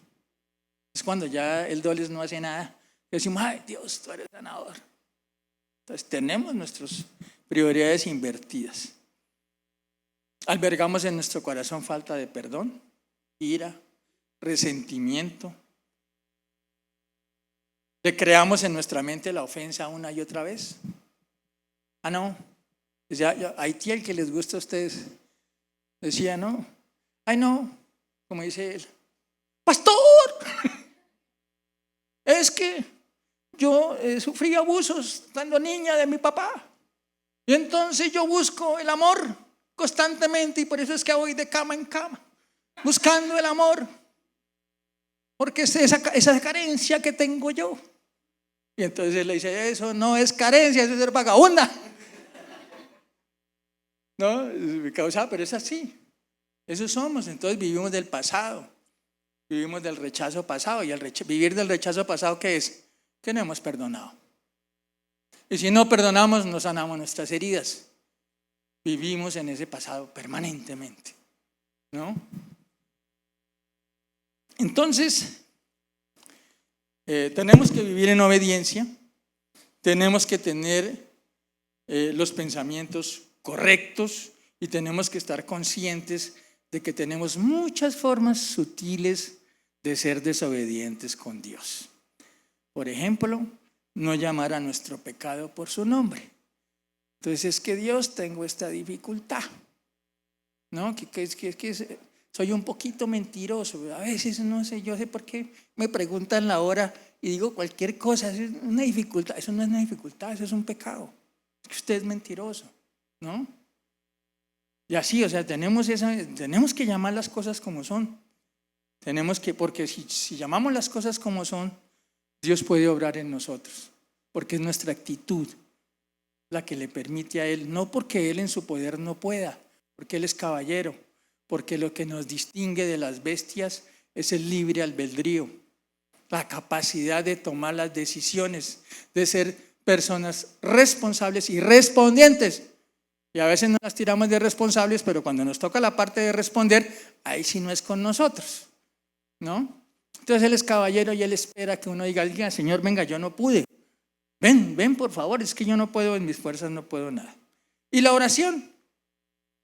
Es cuando ya el dólar no hace nada. Decimos, ay Dios, tú eres sanador. Entonces tenemos nuestras prioridades invertidas. Albergamos en nuestro corazón falta de perdón, ira, resentimiento. Le creamos en nuestra mente la ofensa una y otra vez. No, Haití, el que les gusta a ustedes, decía, no, como dice él, pastor, es que yo sufrí abusos cuando niña de mi papá, y entonces yo busco el amor constantemente, y por eso es que voy de cama en cama, buscando el amor, porque es esa carencia que tengo yo. Y entonces él le dice, eso no es carencia, eso es ser vagabunda. No, me causa, pero es así. Eso somos. Entonces vivimos del pasado, vivimos del rechazo pasado. Y vivir del rechazo pasado, ¿qué es? que no hemos perdonado. Y si no perdonamos, no sanamos nuestras heridas. Vivimos en ese pasado permanentemente, ¿no? Entonces, tenemos que vivir en obediencia, tenemos que tener los pensamientos correctos y tenemos que estar conscientes de que tenemos muchas formas sutiles de ser desobedientes con Dios. Por ejemplo, no llamar a nuestro pecado por su nombre. Entonces es que Dios, tengo esta dificultad, ¿no? Que soy un poquito mentiroso. A veces no sé, yo sé por qué me preguntan la hora y digo cualquier cosa. Es una dificultad. Eso no es una dificultad, eso es un pecado. Es que usted es mentiroso, ¿no? Y así, o sea, tenemos que llamar las cosas como son. Porque si llamamos las cosas como son, Dios puede obrar en nosotros, porque es nuestra actitud la que le permite a Él, no porque Él en su poder no pueda, porque Él es caballero, porque lo que nos distingue de las bestias es el libre albedrío, la capacidad de tomar las decisiones, de ser personas responsables y respondientes. Y a veces no las tiramos de responsables, pero cuando nos toca la parte de responder, ahí sí no es con nosotros, ¿no? Entonces Él es caballero y Él espera que uno diga, Señor, venga, yo no pude. Ven, por favor, es que yo no puedo, en mis fuerzas no puedo nada. Y la oración,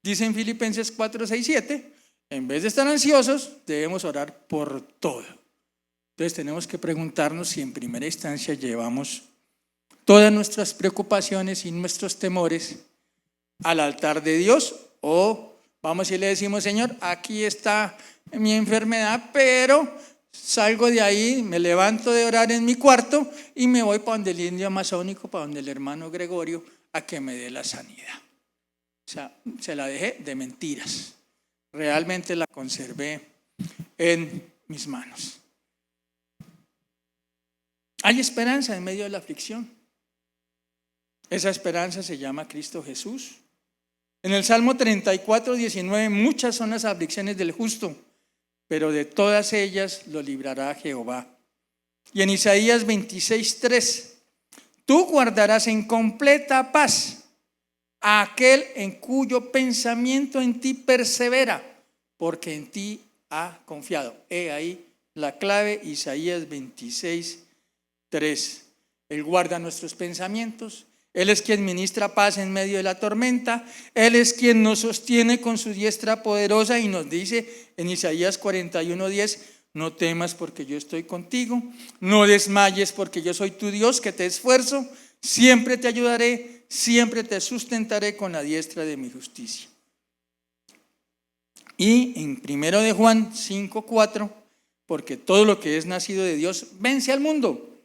dice en Filipenses 4, 6, 7, en vez de estar ansiosos, debemos orar por todo. Entonces tenemos que preguntarnos si en primera instancia llevamos todas nuestras preocupaciones y nuestros temores al altar de Dios, o vamos y le decimos, Señor, aquí está mi enfermedad, pero salgo de ahí, me levanto de orar en mi cuarto y me voy para donde el indio amazónico, para donde el hermano Gregorio, a que me dé la sanidad. O sea, se la dejé de mentiras. Realmente la conservé en mis manos. Hay esperanza en medio de la aflicción. Esa esperanza se llama Cristo Jesús. En el Salmo 34, 19, muchas son las aflicciones del justo, pero de todas ellas lo librará Jehová. Y en Isaías 26, 3, tú guardarás en completa paz a aquel en cuyo pensamiento en ti persevera, porque en ti ha confiado. He ahí la clave, Isaías 26, 3. Él guarda nuestros pensamientos. Él es quien ministra paz en medio de la tormenta. Él es quien nos sostiene con su diestra poderosa y nos dice en Isaías 41:10, no temas porque yo estoy contigo, no desmayes porque yo soy tu Dios que te esfuerzo, siempre te ayudaré, siempre te sustentaré con la diestra de mi justicia. Y en 1 de Juan 5:4, porque todo lo que es nacido de Dios vence al mundo.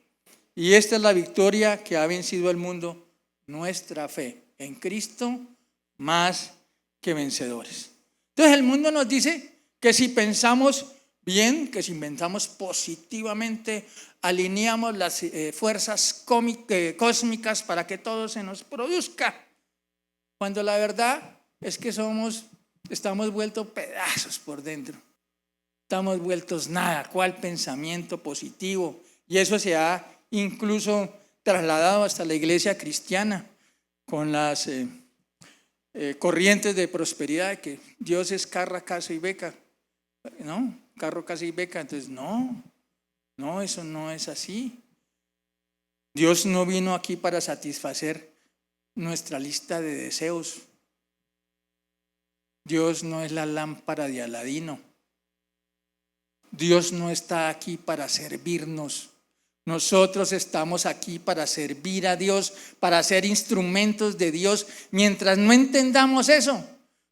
Y esta es la victoria que ha vencido al mundo, nuestra fe en Cristo, más que vencedores. Entonces el mundo nos dice que si pensamos bien, que si pensamos positivamente, alineamos las fuerzas cósmicas para que todo se nos produzca, cuando la verdad es que estamos vueltos pedazos por dentro, estamos vueltos nada. ¿Cuál pensamiento positivo? Y eso se ha incluso trasladado hasta la iglesia cristiana con las corrientes de prosperidad, que Dios es carro, casa y beca, ¿no? Carro, casa y beca. Entonces no, eso no es así. Dios no vino aquí para satisfacer nuestra lista de deseos. Dios no es la lámpara de Aladino. Dios no está aquí para servirnos. Nosotros estamos aquí para servir a Dios, para ser instrumentos de Dios. Mientras no entendamos eso,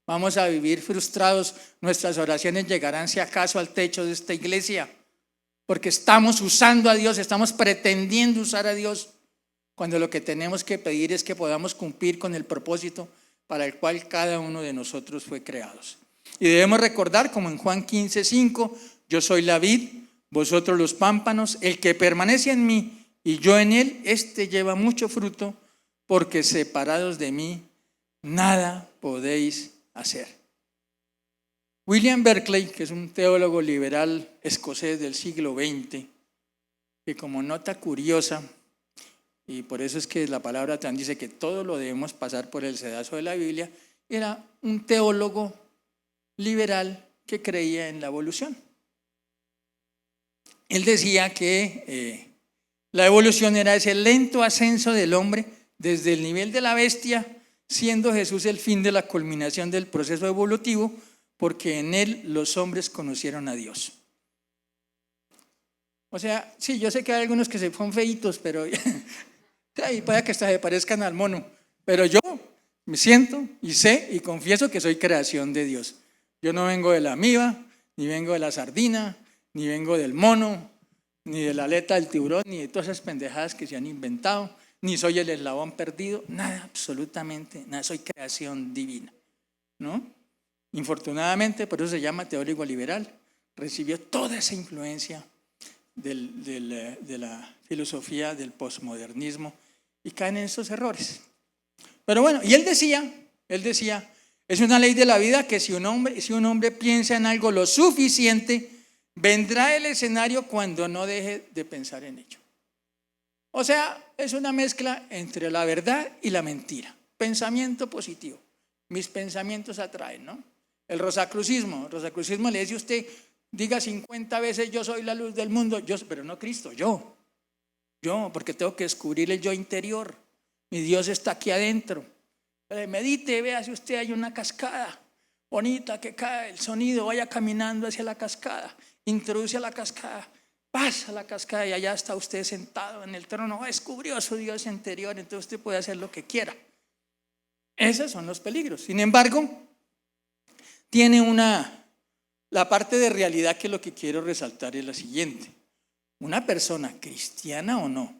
vamos a vivir frustrados. Nuestras oraciones llegarán, si acaso, al techo de esta iglesia, porque estamos usando a Dios, estamos pretendiendo usar a Dios, cuando lo que tenemos que pedir es que podamos cumplir con el propósito para el cual cada uno de nosotros fue creados. Y debemos recordar, como en Juan 15:5, yo soy la vid, vosotros los pámpanos, el que permanece en mí y yo en él, este lleva mucho fruto, porque separados de mí nada podéis hacer. William Berkeley, que es un teólogo liberal escocés del siglo XX, que como nota curiosa, y por eso es que la palabra tan dice que todo lo debemos pasar por el sedazo de la Biblia, era un teólogo liberal que creía en la evolución. Él decía que la evolución era ese lento ascenso del hombre desde el nivel de la bestia, siendo Jesús el fin de la culminación del proceso evolutivo, porque en él los hombres conocieron a Dios. O sea, sí, yo sé que hay algunos que se son feitos, pero puede que hasta se parezcan al mono, pero yo me siento y sé y confieso que soy creación de Dios. Yo no vengo de la amiba, ni vengo de la sardina, ni vengo del mono, ni de la aleta del tiburón, ni de todas esas pendejadas que se han inventado, ni soy el eslabón perdido, nada, absolutamente nada, soy creación divina, ¿no? Infortunadamente, por eso se llama teórico liberal, recibió toda esa influencia de la filosofía del posmodernismo y caen en esos errores. Pero bueno, y él decía, es una ley de la vida que si un hombre piensa en algo lo suficiente, vendrá el escenario cuando no deje de pensar en ello. O sea, es una mezcla entre la verdad y la mentira. Pensamiento positivo. Mis pensamientos atraen, ¿no? El rosacrucismo le dice a usted, diga 50 veces yo soy la luz del mundo, pero no Cristo, yo, porque tengo que descubrir el yo interior. Mi Dios está aquí adentro. Medite, vea si usted hay una cascada bonita que cae, el sonido, vaya caminando hacia la cascada, introduce a la cascada, pasa a la cascada y allá está usted sentado en el trono, descubrió a su Dios interior, entonces usted puede hacer lo que quiera. Esos son los peligros. Sin embargo, tiene la parte de realidad que lo que quiero resaltar es la siguiente. Una persona, cristiana o no,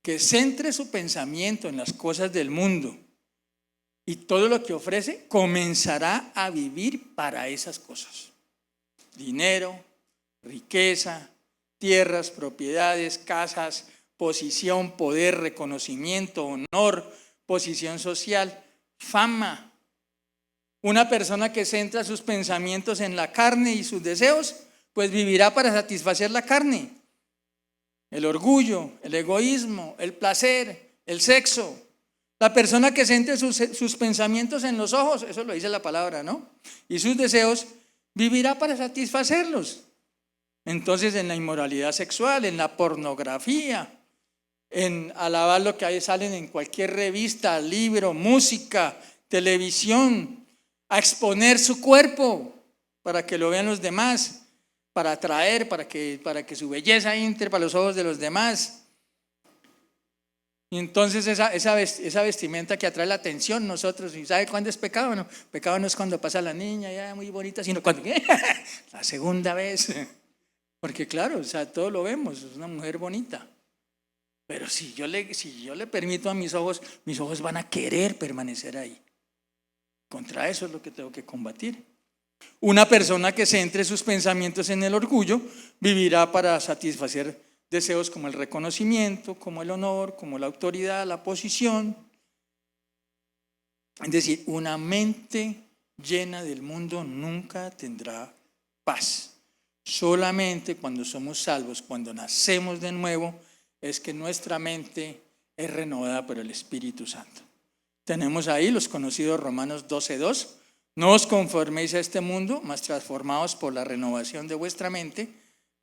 que centre su pensamiento en las cosas del mundo y todo lo que ofrece, comenzará a vivir para esas cosas. Dinero, riqueza, tierras, propiedades, casas, posición, poder, reconocimiento, honor, posición social, fama. Una persona que centra sus pensamientos en la carne y sus deseos, pues vivirá para satisfacer la carne. El orgullo, el egoísmo, el placer, el sexo. La persona que centre sus pensamientos en los ojos, eso lo dice la palabra, ¿no? Y sus deseos, vivirá para satisfacerlos. Entonces, en la inmoralidad sexual, en la pornografía, en alabar lo que ahí salen en cualquier revista, libro, música, televisión, a exponer su cuerpo para que lo vean los demás, para atraer, para que su belleza entre para los ojos de los demás. Y entonces esa vestimenta que atrae la atención nosotros, ¿y sabe cuándo es pecado? No, pecado no es cuando pasa la niña ya muy bonita, sino cuando la segunda vez. Porque claro, o sea, todo lo vemos, es una mujer bonita. Pero si yo le permito a mis ojos van a querer permanecer ahí. Contra eso es lo que tengo que combatir. Una persona que centre sus pensamientos en el orgullo vivirá para satisfacer deseos como el reconocimiento, como el honor, como la autoridad, la posición. Es decir, una mente llena del mundo nunca tendrá paz. Solamente cuando somos salvos, cuando nacemos de nuevo, es que nuestra mente es renovada por el Espíritu Santo. Tenemos ahí los conocidos Romanos 12:2. No os conforméis a este mundo, mas transformaos por la renovación de vuestra mente,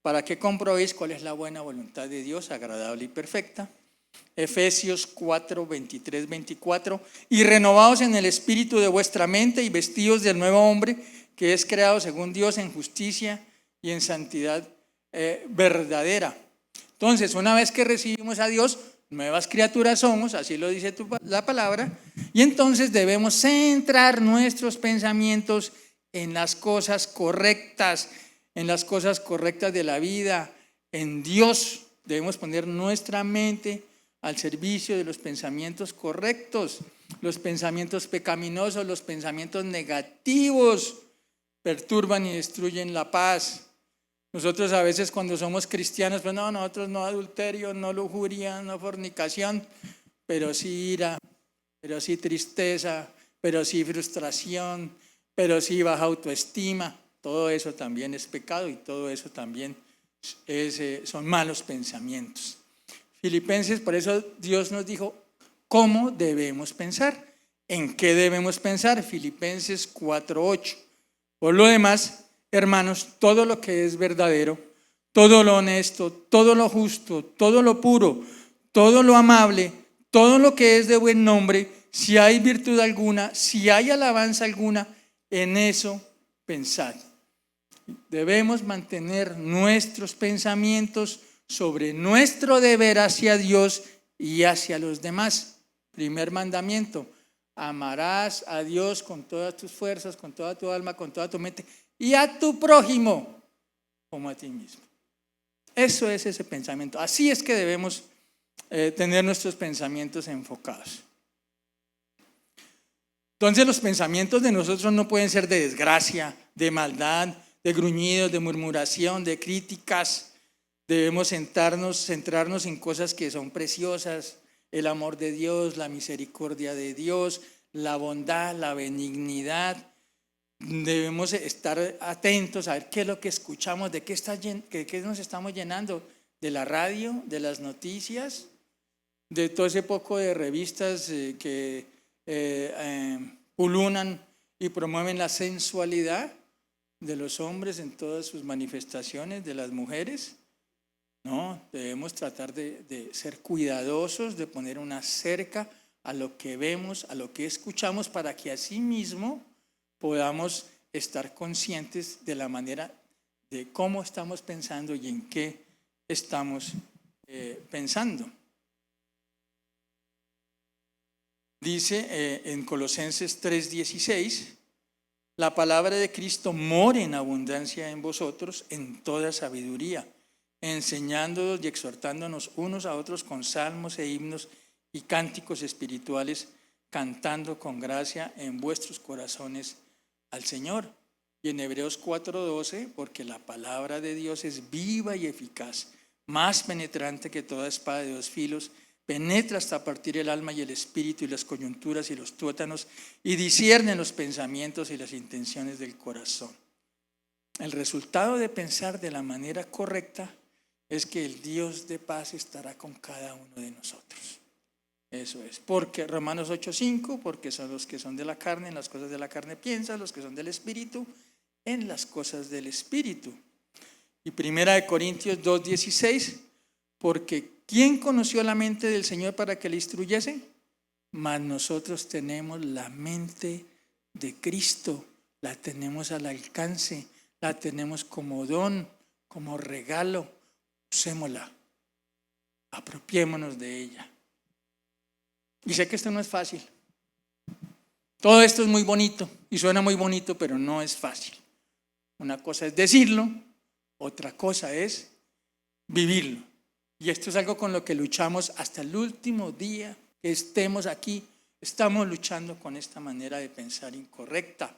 para que comprobéis cuál es la buena voluntad de Dios, agradable y perfecta. Efesios 4:23-24. Y renovaos en el espíritu de vuestra mente y vestíos del nuevo hombre, que es creado según Dios en justicia y en santidad verdadera. Entonces, una vez que recibimos a Dios, nuevas criaturas somos, así lo dice la palabra, y entonces debemos centrar nuestros pensamientos en las cosas correctas, de la vida, en Dios. Debemos poner nuestra mente al servicio de los pensamientos correctos. Los pensamientos pecaminosos, los pensamientos negativos perturban y destruyen la paz. Nosotros a veces cuando somos cristianos, pues nosotros no adulterio, no lujuria, no fornicación, pero sí ira, pero sí tristeza, pero sí frustración, pero sí baja autoestima. Todo eso también es pecado y todo eso también son malos pensamientos. Filipenses, por eso Dios nos dijo cómo debemos pensar, en qué debemos pensar. Filipenses 4:8. Por lo demás, hermanos, todo lo que es verdadero, todo lo honesto, todo lo justo, todo lo puro, todo lo amable, todo lo que es de buen nombre, si hay virtud alguna, si hay alabanza alguna, en eso pensad. Debemos mantener nuestros pensamientos sobre nuestro deber hacia Dios y hacia los demás. Primer mandamiento: amarás a Dios con todas tus fuerzas, con toda tu alma, con toda tu mente, y a tu prójimo como a ti mismo. Eso es ese pensamiento. Así es que debemos tener nuestros pensamientos enfocados. Entonces los pensamientos de nosotros no pueden ser de desgracia, de maldad, de gruñidos, de murmuración, de críticas. Debemos centrarnos en cosas que son preciosas: el amor de Dios, la misericordia de Dios, la bondad, la benignidad. Debemos estar atentos a ver qué es lo que escuchamos, de qué nos estamos llenando, de la radio, de las noticias, de todo ese poco de revistas que pululan y promueven la sensualidad de los hombres en todas sus manifestaciones, de las mujeres. No, debemos tratar de ser cuidadosos, de poner una cerca a lo que vemos, a lo que escuchamos, para que así mismo podamos estar conscientes de la manera de cómo estamos pensando y en qué estamos pensando. Dice en Colosenses 3:16, la palabra de Cristo more en abundancia en vosotros en toda sabiduría, enseñándonos y exhortándonos unos a otros con salmos e himnos y cánticos espirituales, cantando con gracia en vuestros corazones al Señor. Y en Hebreos 4:12, porque la palabra de Dios es viva y eficaz, más penetrante que toda espada de dos filos, penetra hasta partir el alma y el espíritu y las coyunturas y los tuétanos, y discierne los pensamientos y las intenciones del corazón. El resultado de pensar de la manera correcta es que el Dios de paz estará con cada uno de nosotros. Eso es, porque Romanos 8:5, porque son los que son de la carne, en las cosas de la carne piensan, los que son del espíritu, en las cosas del espíritu. Y 1 Corintios 2:16, porque ¿quién conoció la mente del Señor para que le instruyese? Mas nosotros tenemos la mente de Cristo, la tenemos al alcance, la tenemos como don, como regalo. Usémosla, apropiémonos de ella. Y sé que esto no es fácil. Todo esto es muy bonito y suena muy bonito, pero no es fácil. Una cosa es decirlo, otra cosa es vivirlo. Y esto es algo con lo que luchamos hasta el último día que estemos aquí. Estamos luchando con esta manera de pensar incorrecta.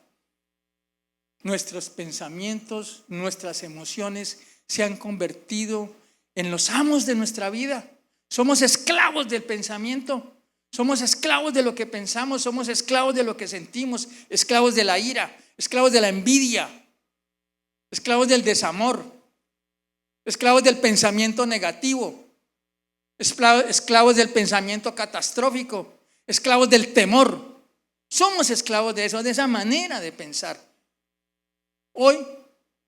Nuestros pensamientos, nuestras emociones se han convertido en los amos de nuestra vida. Somos esclavos del pensamiento. Somos esclavos de lo que pensamos, somos esclavos de lo que sentimos, esclavos de la ira, esclavos de la envidia, esclavos del desamor, esclavos del pensamiento negativo, esclavos del pensamiento catastrófico, esclavos del temor. Somos esclavos de eso, de esa manera de pensar. Hoy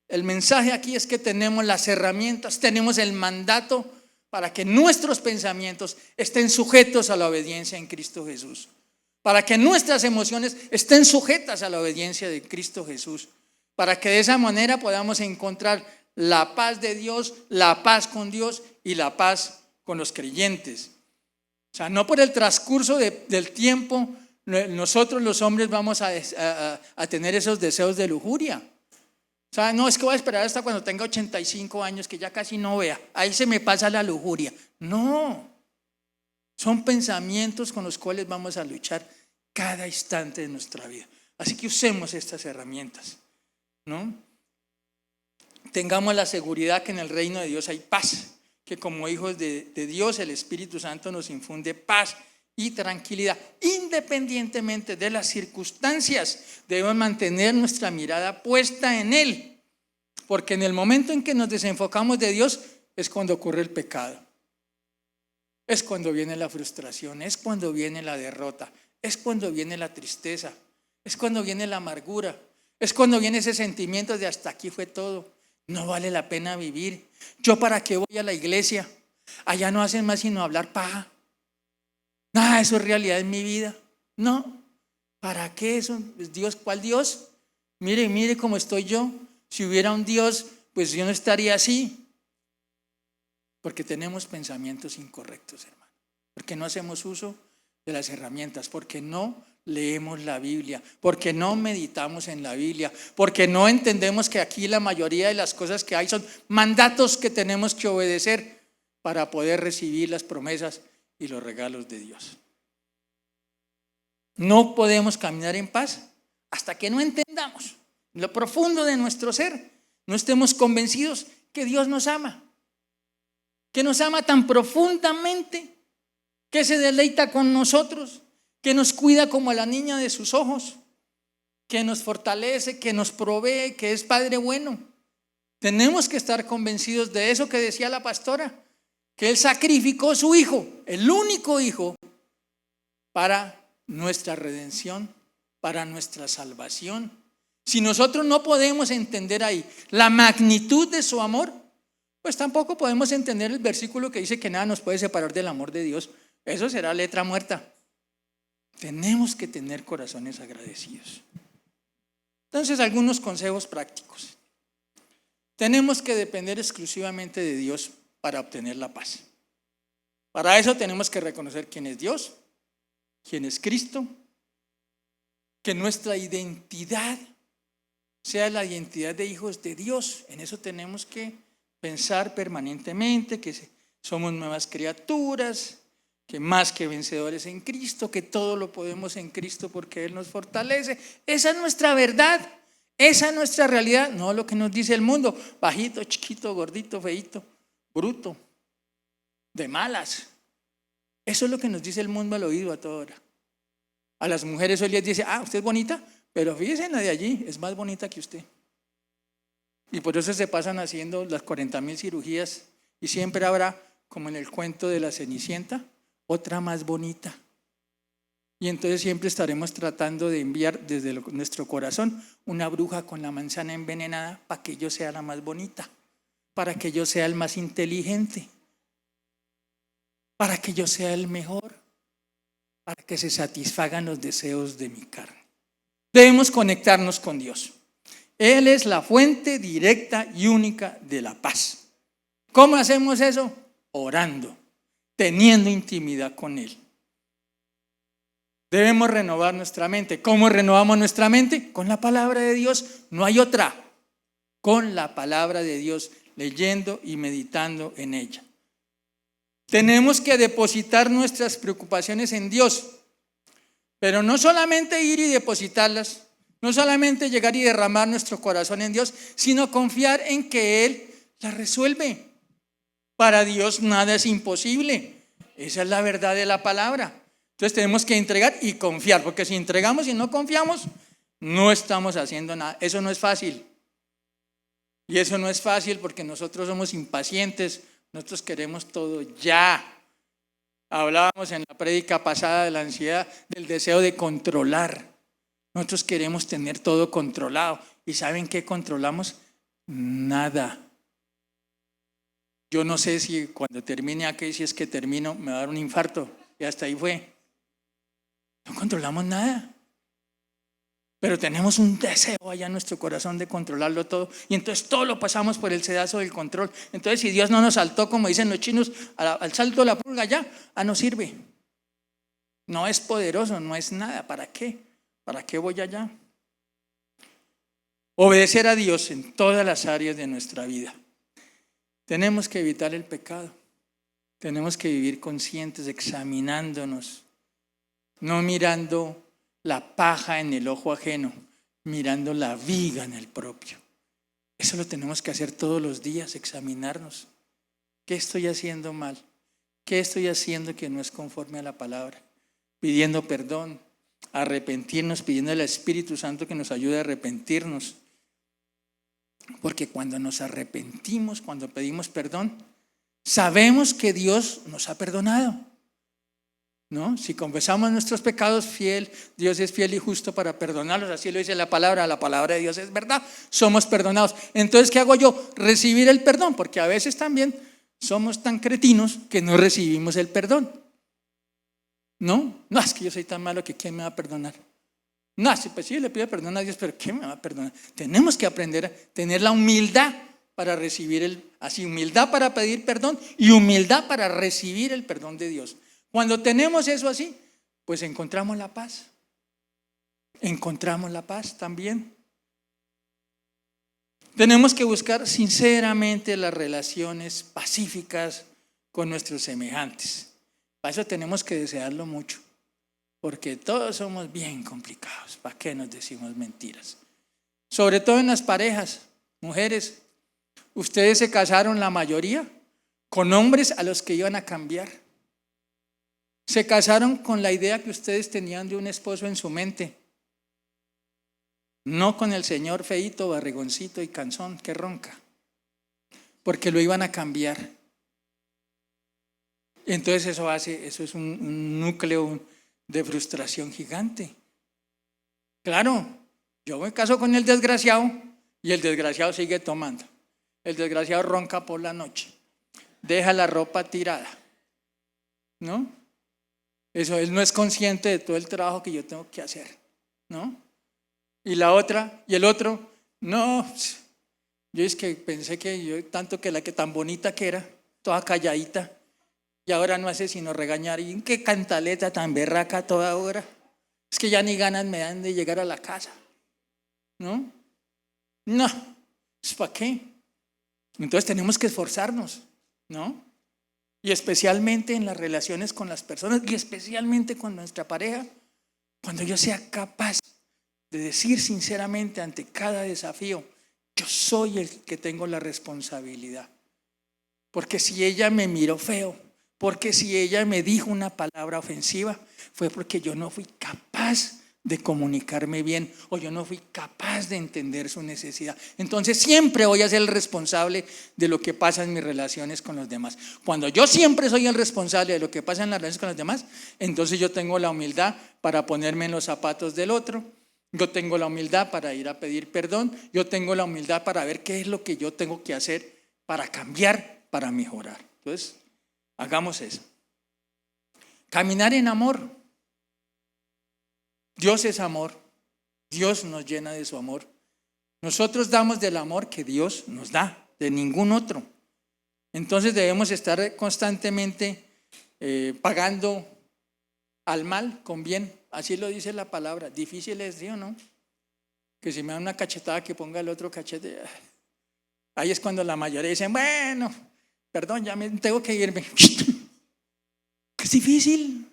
el mensaje aquí es que tenemos las herramientas, tenemos el mandato para que nuestros pensamientos estén sujetos a la obediencia en Cristo Jesús, para que nuestras emociones estén sujetas a la obediencia de Cristo Jesús, para que de esa manera podamos encontrar la paz de Dios, la paz con Dios y la paz con los creyentes. O sea, no por el transcurso del tiempo nosotros los hombres vamos a tener esos deseos de lujuria. O sea, no es que voy a esperar hasta cuando tenga 85 años que ya casi no vea, ahí se me pasa la lujuria. No, son pensamientos con los cuales vamos a luchar cada instante de nuestra vida. Así que usemos estas herramientas, ¿no? Tengamos la seguridad que en el reino de Dios hay paz, que como hijos de Dios el Espíritu Santo nos infunde paz y tranquilidad, independientemente de las circunstancias. Debemos mantener nuestra mirada puesta en Él. Porque en el momento en que nos desenfocamos de Dios es cuando ocurre el pecado. Es cuando viene la frustración, es cuando viene la derrota, es cuando viene la tristeza, es cuando viene la amargura, es cuando viene ese sentimiento de hasta aquí fue todo, no vale la pena vivir. ¿Yo para qué voy a la iglesia? Allá no hacen más sino hablar paja. Nada, eso es realidad en mi vida. No, ¿para qué eso? Dios, ¿cuál Dios? Mire cómo estoy yo. Si hubiera un Dios, pues yo no estaría así. Porque tenemos pensamientos incorrectos, hermano. Porque no hacemos uso de las herramientas. Porque no leemos la Biblia. Porque no meditamos en la Biblia. Porque no entendemos que aquí la mayoría de las cosas que hay son mandatos que tenemos que obedecer para poder recibir las promesas y los regalos de Dios. No podemos caminar en paz hasta que no entendamos en lo profundo de nuestro ser, no estemos convencidos que Dios nos ama. Que nos ama tan profundamente, que se deleita con nosotros, que nos cuida como a la niña de sus ojos, que nos fortalece, que nos provee, que es Padre bueno. Tenemos que estar convencidos de eso que decía la pastora, que Él sacrificó a su Hijo, el único Hijo, para nuestra redención, para nuestra salvación. Si nosotros no podemos entender ahí la magnitud de su amor, pues tampoco podemos entender el versículo que dice que nada nos puede separar del amor de Dios. Eso será letra muerta. Tenemos que tener corazones agradecidos. Entonces, algunos consejos prácticos. Tenemos que depender exclusivamente de Dios para obtener la paz. Para eso tenemos que reconocer quién es Dios, quién es Cristo, que nuestra identidad sea la identidad de hijos de Dios. En eso tenemos que pensar permanentemente, que somos nuevas criaturas, que más que vencedores en Cristo, que todo lo podemos en Cristo porque Él nos fortalece. Esa es nuestra verdad, esa es nuestra realidad, no lo que nos dice el mundo, bajito, chiquito, gordito, feíto, bruto, de malas. Eso es lo que nos dice el mundo al oído a toda hora. A las mujeres hoy les dice, usted es bonita, pero fíjense en la de allí, es más bonita que usted. Y por eso se pasan haciendo las 40,000 cirugías y siempre habrá, como en el cuento de la Cenicienta, otra más bonita. Y entonces siempre estaremos tratando de enviar desde nuestro corazón una bruja con la manzana envenenada para que yo sea la más bonita, para que yo sea el más inteligente, para que yo sea el mejor, para que se satisfagan los deseos de mi carne. Debemos conectarnos con Dios. Él es la fuente directa y única de la paz. ¿Cómo hacemos eso? Orando, teniendo intimidad con Él. Debemos renovar nuestra mente. ¿Cómo renovamos nuestra mente? Con la palabra de Dios, no hay otra. Con la palabra de Dios, leyendo y meditando en ella. Tenemos que depositar nuestras preocupaciones en Dios, pero no solamente ir y depositarlas, no solamente llegar y derramar nuestro corazón en Dios, sino confiar en que Él las resuelve. Para Dios nada es imposible. Esa es la verdad de la palabra. Entonces tenemos que entregar y confiar, porque si entregamos y no confiamos, no estamos haciendo nada. Eso no es fácil. Y eso no es fácil porque nosotros somos impacientes, nosotros queremos todo ya. Hablábamos en la prédica pasada de la ansiedad, del deseo de controlar. Nosotros queremos tener todo controlado. ¿Y saben qué controlamos? Nada. Yo no sé si cuando termine aquí, si es que termino, me va a dar un infarto. Y hasta ahí fue. No controlamos nada. Pero tenemos un deseo allá en nuestro corazón de controlarlo todo. Y entonces todo lo pasamos por el sedazo del control. Entonces si Dios no nos saltó, como dicen los chinos, al salto de la pulga ya, no sirve. No es poderoso, no es nada. ¿Para qué? ¿Para qué voy allá? Obedecer a Dios en todas las áreas de nuestra vida. Tenemos que evitar el pecado. Tenemos que vivir conscientes, examinándonos, no mirando la paja en el ojo ajeno, mirando la viga en el propio. Eso lo tenemos que hacer todos los días, examinarnos. ¿Qué estoy haciendo mal? ¿Qué estoy haciendo que no es conforme a la palabra? Pidiendo perdón, arrepentirnos, pidiendo al Espíritu Santo que nos ayude a arrepentirnos. Porque cuando nos arrepentimos, cuando pedimos perdón, sabemos que Dios nos ha perdonado, ¿no? Si confesamos nuestros pecados, Dios es fiel y justo para perdonarlos. Así lo dice la palabra de Dios es verdad. Somos perdonados. Entonces, ¿qué hago yo? Recibir el perdón, porque a veces también somos tan cretinos que no recibimos el perdón. No, es que yo soy tan malo que ¿quién me va a perdonar? No, pues sí, le pido perdón a Dios, pero ¿quién me va a perdonar? Tenemos que aprender a tener la humildad para recibir humildad para pedir perdón y humildad para recibir el perdón de Dios. Cuando tenemos eso así, pues encontramos la paz. Encontramos la paz también. Tenemos que buscar sinceramente las relaciones pacíficas con nuestros semejantes. Para eso tenemos que desearlo mucho, porque todos somos bien complicados. ¿Para qué nos decimos mentiras? Sobre todo en las parejas. Mujeres, ustedes se casaron la mayoría con hombres a los que iban a cambiar. Se casaron con la idea que ustedes tenían de un esposo en su mente, no con el señor feíto, barrigoncito y cansón que ronca, porque lo iban a cambiar. Entonces eso es un núcleo de frustración gigante. Claro, yo me caso con el desgraciado y el desgraciado sigue tomando. El desgraciado ronca por la noche, deja la ropa tirada, ¿no? Eso, él no es consciente de todo el trabajo que yo tengo que hacer, ¿no? Y la otra, y el otro, no, yo es que pensé que yo, tanto que la que tan bonita que era, toda calladita, y ahora no hace sino regañar, y qué cantaleta tan berraca toda hora, es que ya ni ganas me dan de llegar a la casa, ¿no? No, ¿es para qué? Entonces tenemos que esforzarnos, ¿no? Y especialmente en las relaciones con las personas y especialmente con nuestra pareja, cuando yo sea capaz de decir sinceramente ante cada desafío, yo soy el que tengo la responsabilidad. Porque si ella me miró feo, porque si ella me dijo una palabra ofensiva, fue porque yo no fui capaz de comunicarme bien o yo no fui capaz de entender su necesidad. Entonces siempre voy a ser el responsable de lo que pasa en mis relaciones con los demás. Cuando yo siempre soy el responsable de lo que pasa en las relaciones con los demás, entonces yo tengo la humildad para ponerme en los zapatos del otro. Yo tengo la humildad para ir a pedir perdón. Yo tengo la humildad para ver qué es lo que yo tengo que hacer para cambiar, para mejorar. Entonces, hagamos eso. Caminar en amor. Dios es amor. Dios nos llena de su amor. Nosotros damos del amor que Dios nos da, de ningún otro. Entonces debemos estar constantemente pagando al mal con bien. Así lo dice la palabra. Difícil es, ¿sí o no? Que si me dan una cachetada, que ponga el otro cachete. Ahí es cuando la mayoría dicen, bueno, perdón, ya me tengo que irme. Es difícil.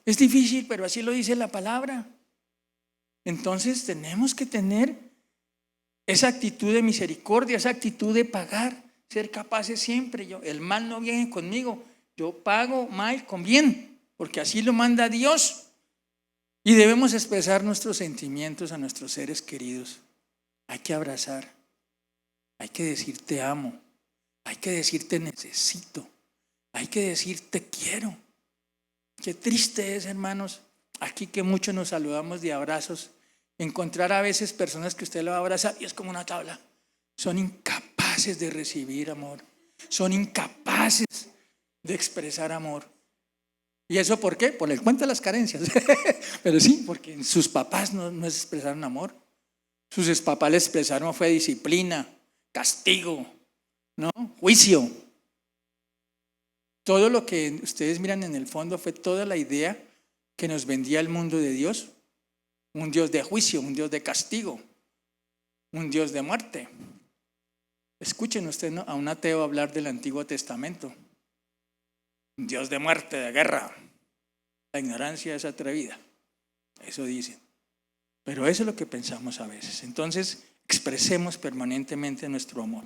Es difícil, pero así lo dice la palabra. Entonces tenemos que tener esa actitud de misericordia, esa actitud de pagar, ser capaces siempre. El mal no viene conmigo, yo pago mal con bien, porque así lo manda Dios. Y debemos expresar nuestros sentimientos a nuestros seres queridos. Hay que abrazar, hay que decir te amo, hay que decir te necesito, hay que decir te quiero. Qué triste es, hermanos, aquí que muchos nos saludamos de abrazos, encontrar a veces personas que usted lo va a abrazar y es como una tabla. Son incapaces de recibir amor, son incapaces de expresar amor. ¿Y eso por qué? Por el cuento de las carencias. Pero sí, porque sus papás no expresaron amor. Sus papás le expresaron fue disciplina, castigo, ¿no? Juicio. Todo lo que ustedes miran en el fondo fue toda la idea que nos vendía el mundo de Dios. Un Dios de juicio, un Dios de castigo, un Dios de muerte. Escuchen ustedes, ¿no?, a un ateo hablar del Antiguo Testamento. Un Dios de muerte, de guerra. La ignorancia es atrevida. Eso dicen. Pero eso es lo que pensamos a veces. Entonces, expresemos permanentemente nuestro amor.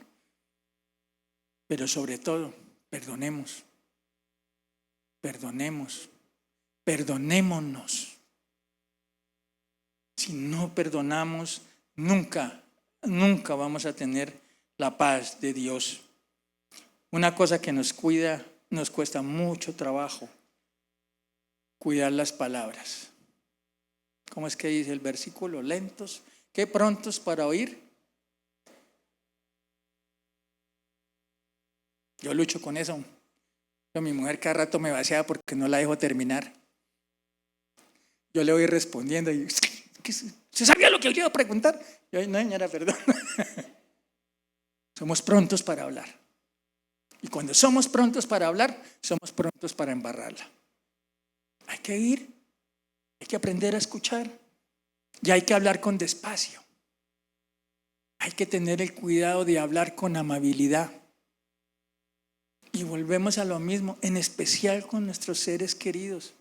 Pero sobre todo, perdonemos. Perdonémonos. Si no perdonamos, nunca nunca vamos a tener la paz de Dios. Una cosa que nos cuesta mucho trabajo, cuidar las palabras. ¿Cómo es que dice el versículo? Lentos, ¿qué? Prontos para oír. Yo lucho con eso. Mi mujer cada rato me vacía porque no la dejo terminar. Yo le voy respondiendo y ¿se sabía lo que yo iba a preguntar? Yo, no, señora, perdón. Somos prontos para hablar. Y cuando somos prontos para hablar, somos prontos para embarrarla. Hay que ir, hay que aprender a escuchar y hay que hablar con despacio. Hay que tener el cuidado de hablar con amabilidad. Y volvemos a lo mismo, en especial con nuestros seres queridos.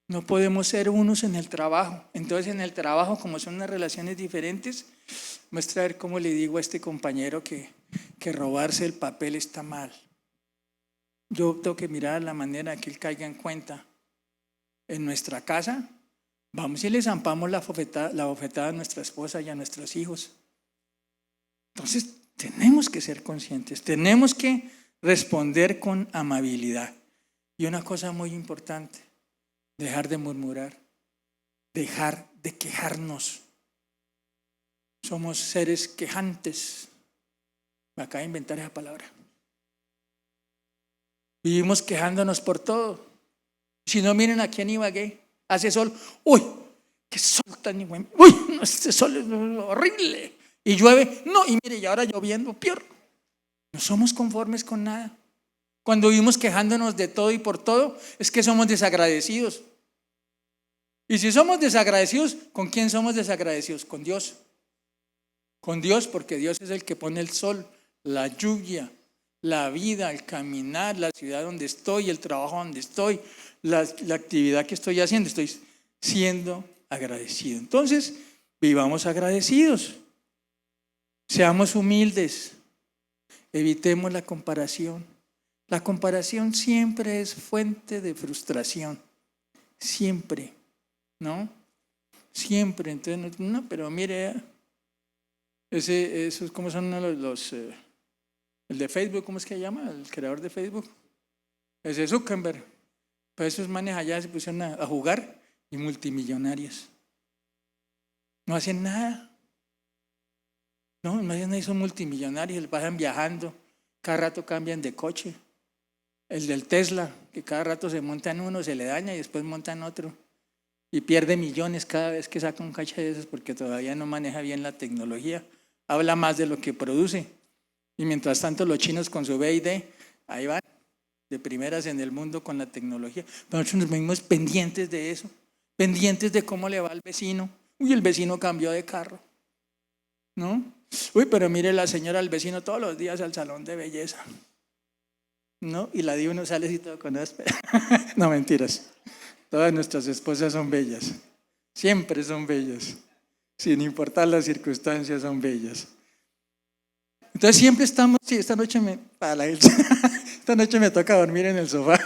No podemos ser unos en el trabajo. Entonces en el trabajo, como son unas relaciones diferentes, muestra a ver cómo le digo a este compañero que robarse el papel está mal. Yo tengo que mirar la manera que él caiga en cuenta. En nuestra casa, vamos y le zampamos la bofetada a nuestra esposa y a nuestros hijos. Entonces tenemos que ser conscientes, tenemos que responder con amabilidad. Y una cosa muy importante, dejar de murmurar, dejar de quejarnos. Somos seres quejantes. Me acabo de inventar esa palabra. Vivimos quejándonos por todo. Si no, miren aquí en Ibagué, hace sol. ¡Uy! ¡Qué sol tan igual! ¡Uy! No, este sol es horrible. Y llueve. No, y mire, y ahora lloviendo, peor. No somos conformes con nada. Cuando vivimos quejándonos de todo y por todo, es que somos desagradecidos. Y si somos desagradecidos, ¿con quién somos desagradecidos? Con Dios. Con Dios, porque Dios es el que pone el sol, la lluvia, la vida, el caminar, la ciudad donde estoy, el trabajo donde estoy, la actividad que estoy haciendo. Estoy siendo agradecido. Entonces, vivamos agradecidos. Seamos humildes. Evitemos la comparación. La comparación siempre es fuente de frustración. Siempre, ¿no? Siempre. Entonces, no, pero mire, esos, ¿cómo son el de Facebook? ¿Cómo es que se llama? El creador de Facebook. Ese Zuckerberg. Pues esos manes allá se pusieron a jugar y multimillonarios. No hacen nada. No, imagínate, son multimillonarios, les pasan viajando, cada rato cambian de coche. El del Tesla, que cada rato se monta en uno, se le daña y después monta en otro. Y pierde millones cada vez que saca un cache de esos porque todavía no maneja bien la tecnología. Habla más de lo que produce. Y mientras tanto los chinos con su BYD, ahí van, de primeras en el mundo con la tecnología. Pero nosotros nos venimos pendientes de eso, pendientes de cómo le va al vecino. Uy, el vecino cambió de carro, ¿no? Uy, pero mire la señora al vecino todos los días al salón de belleza, ¿no? Y la de uno sale así todo con áspera. No, mentiras. Todas nuestras esposas son bellas. Siempre son bellas. Sin importar las circunstancias, son bellas. Entonces siempre estamos, sí, esta noche me toca dormir en el sofá.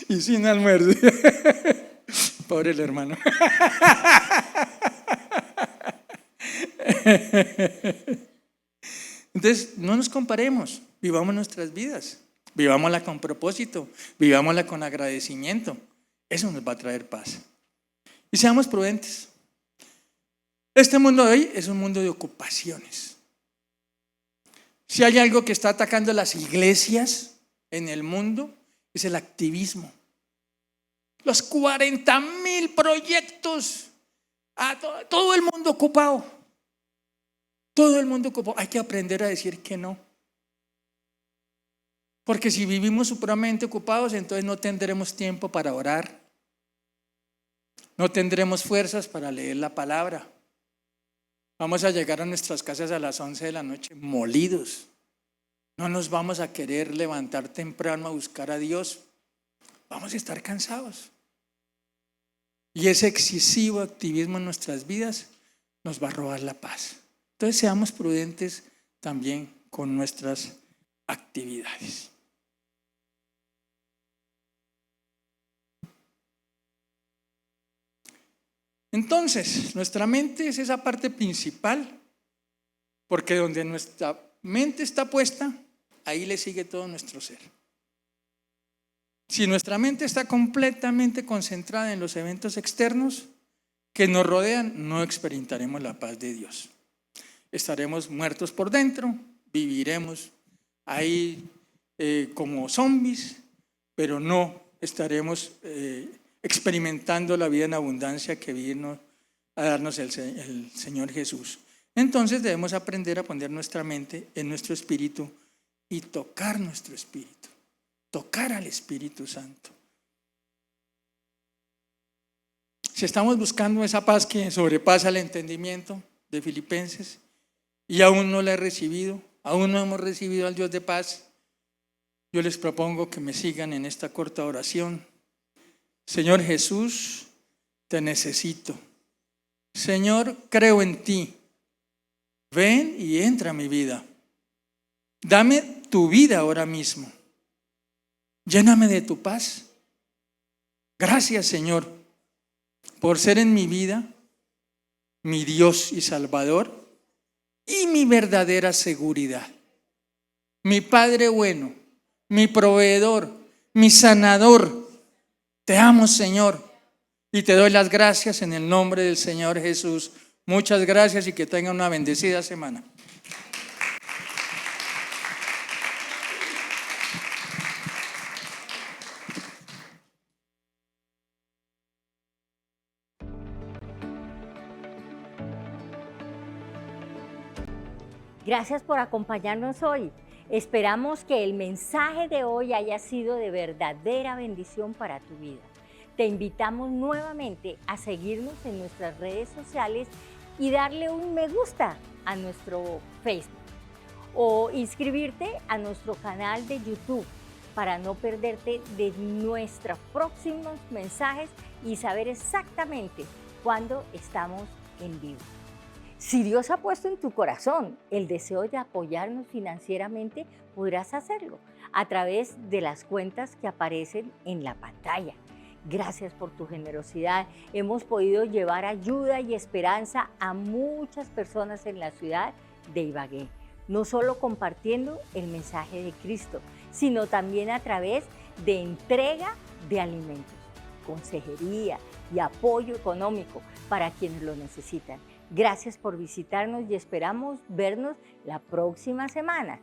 Y sin almuerzo. Pobre el hermano. Entonces, no nos comparemos, vivamos nuestras vidas, vivámosla con propósito, vivámosla con agradecimiento. Eso nos va a traer paz. Y seamos prudentes. Este mundo de hoy es un mundo de ocupaciones. Si hay algo que está atacando las iglesias en el mundo, es el activismo. Los 40,000 proyectos, todo el mundo ocupado. Todo el mundo ocupado. Hay que aprender a decir que no. Porque si vivimos supremamente ocupados, entonces no tendremos tiempo para orar. No tendremos fuerzas para leer la palabra. Vamos a llegar a nuestras casas a las 11 de la noche molidos. No nos vamos a querer levantar temprano a buscar a Dios. Vamos a estar cansados. Y ese excesivo activismo en nuestras vidas nos va a robar la paz. Entonces seamos prudentes también con nuestras actividades. Entonces, nuestra mente es esa parte principal, porque donde nuestra mente está puesta, ahí le sigue todo nuestro ser. Si nuestra mente está completamente concentrada en los eventos externos que nos rodean, no experimentaremos la paz de Dios. Estaremos muertos por dentro, viviremos ahí como zombies, pero no estaremos experimentando la vida en abundancia que vino a darnos el Señor Jesús. Entonces debemos aprender a poner nuestra mente en nuestro espíritu y tocar nuestro espíritu, tocar al Espíritu Santo. Si estamos buscando esa paz que sobrepasa el entendimiento de Filipenses y aún no la he recibido, aún no hemos recibido al Dios de paz, yo les propongo que me sigan en esta corta oración. Señor Jesús, te necesito. Señor, creo en ti. Ven y entra a mi vida. Dame tu vida ahora mismo. Lléname de tu paz. Gracias, Señor, por ser en mi vida mi Dios y Salvador y mi verdadera seguridad. Mi Padre bueno, mi proveedor, mi sanador. Te amo, Señor, y te doy las gracias en el nombre del Señor Jesús. Muchas gracias y que tengan una bendecida semana. Gracias por acompañarnos hoy. Esperamos que el mensaje de hoy haya sido de verdadera bendición para tu vida. Te invitamos nuevamente a seguirnos en nuestras redes sociales y darle un me gusta a nuestro Facebook o inscribirte a nuestro canal de YouTube para no perderte de nuestros próximos mensajes y saber exactamente cuándo estamos en vivo. Si Dios ha puesto en tu corazón el deseo de apoyarnos financieramente, podrás hacerlo a través de las cuentas que aparecen en la pantalla. Gracias por tu generosidad. Hemos podido llevar ayuda y esperanza a muchas personas en la ciudad de Ibagué, no solo compartiendo el mensaje de Cristo, sino también a través de entrega de alimentos, consejería y apoyo económico para quienes lo necesitan. Gracias por visitarnos y esperamos vernos la próxima semana.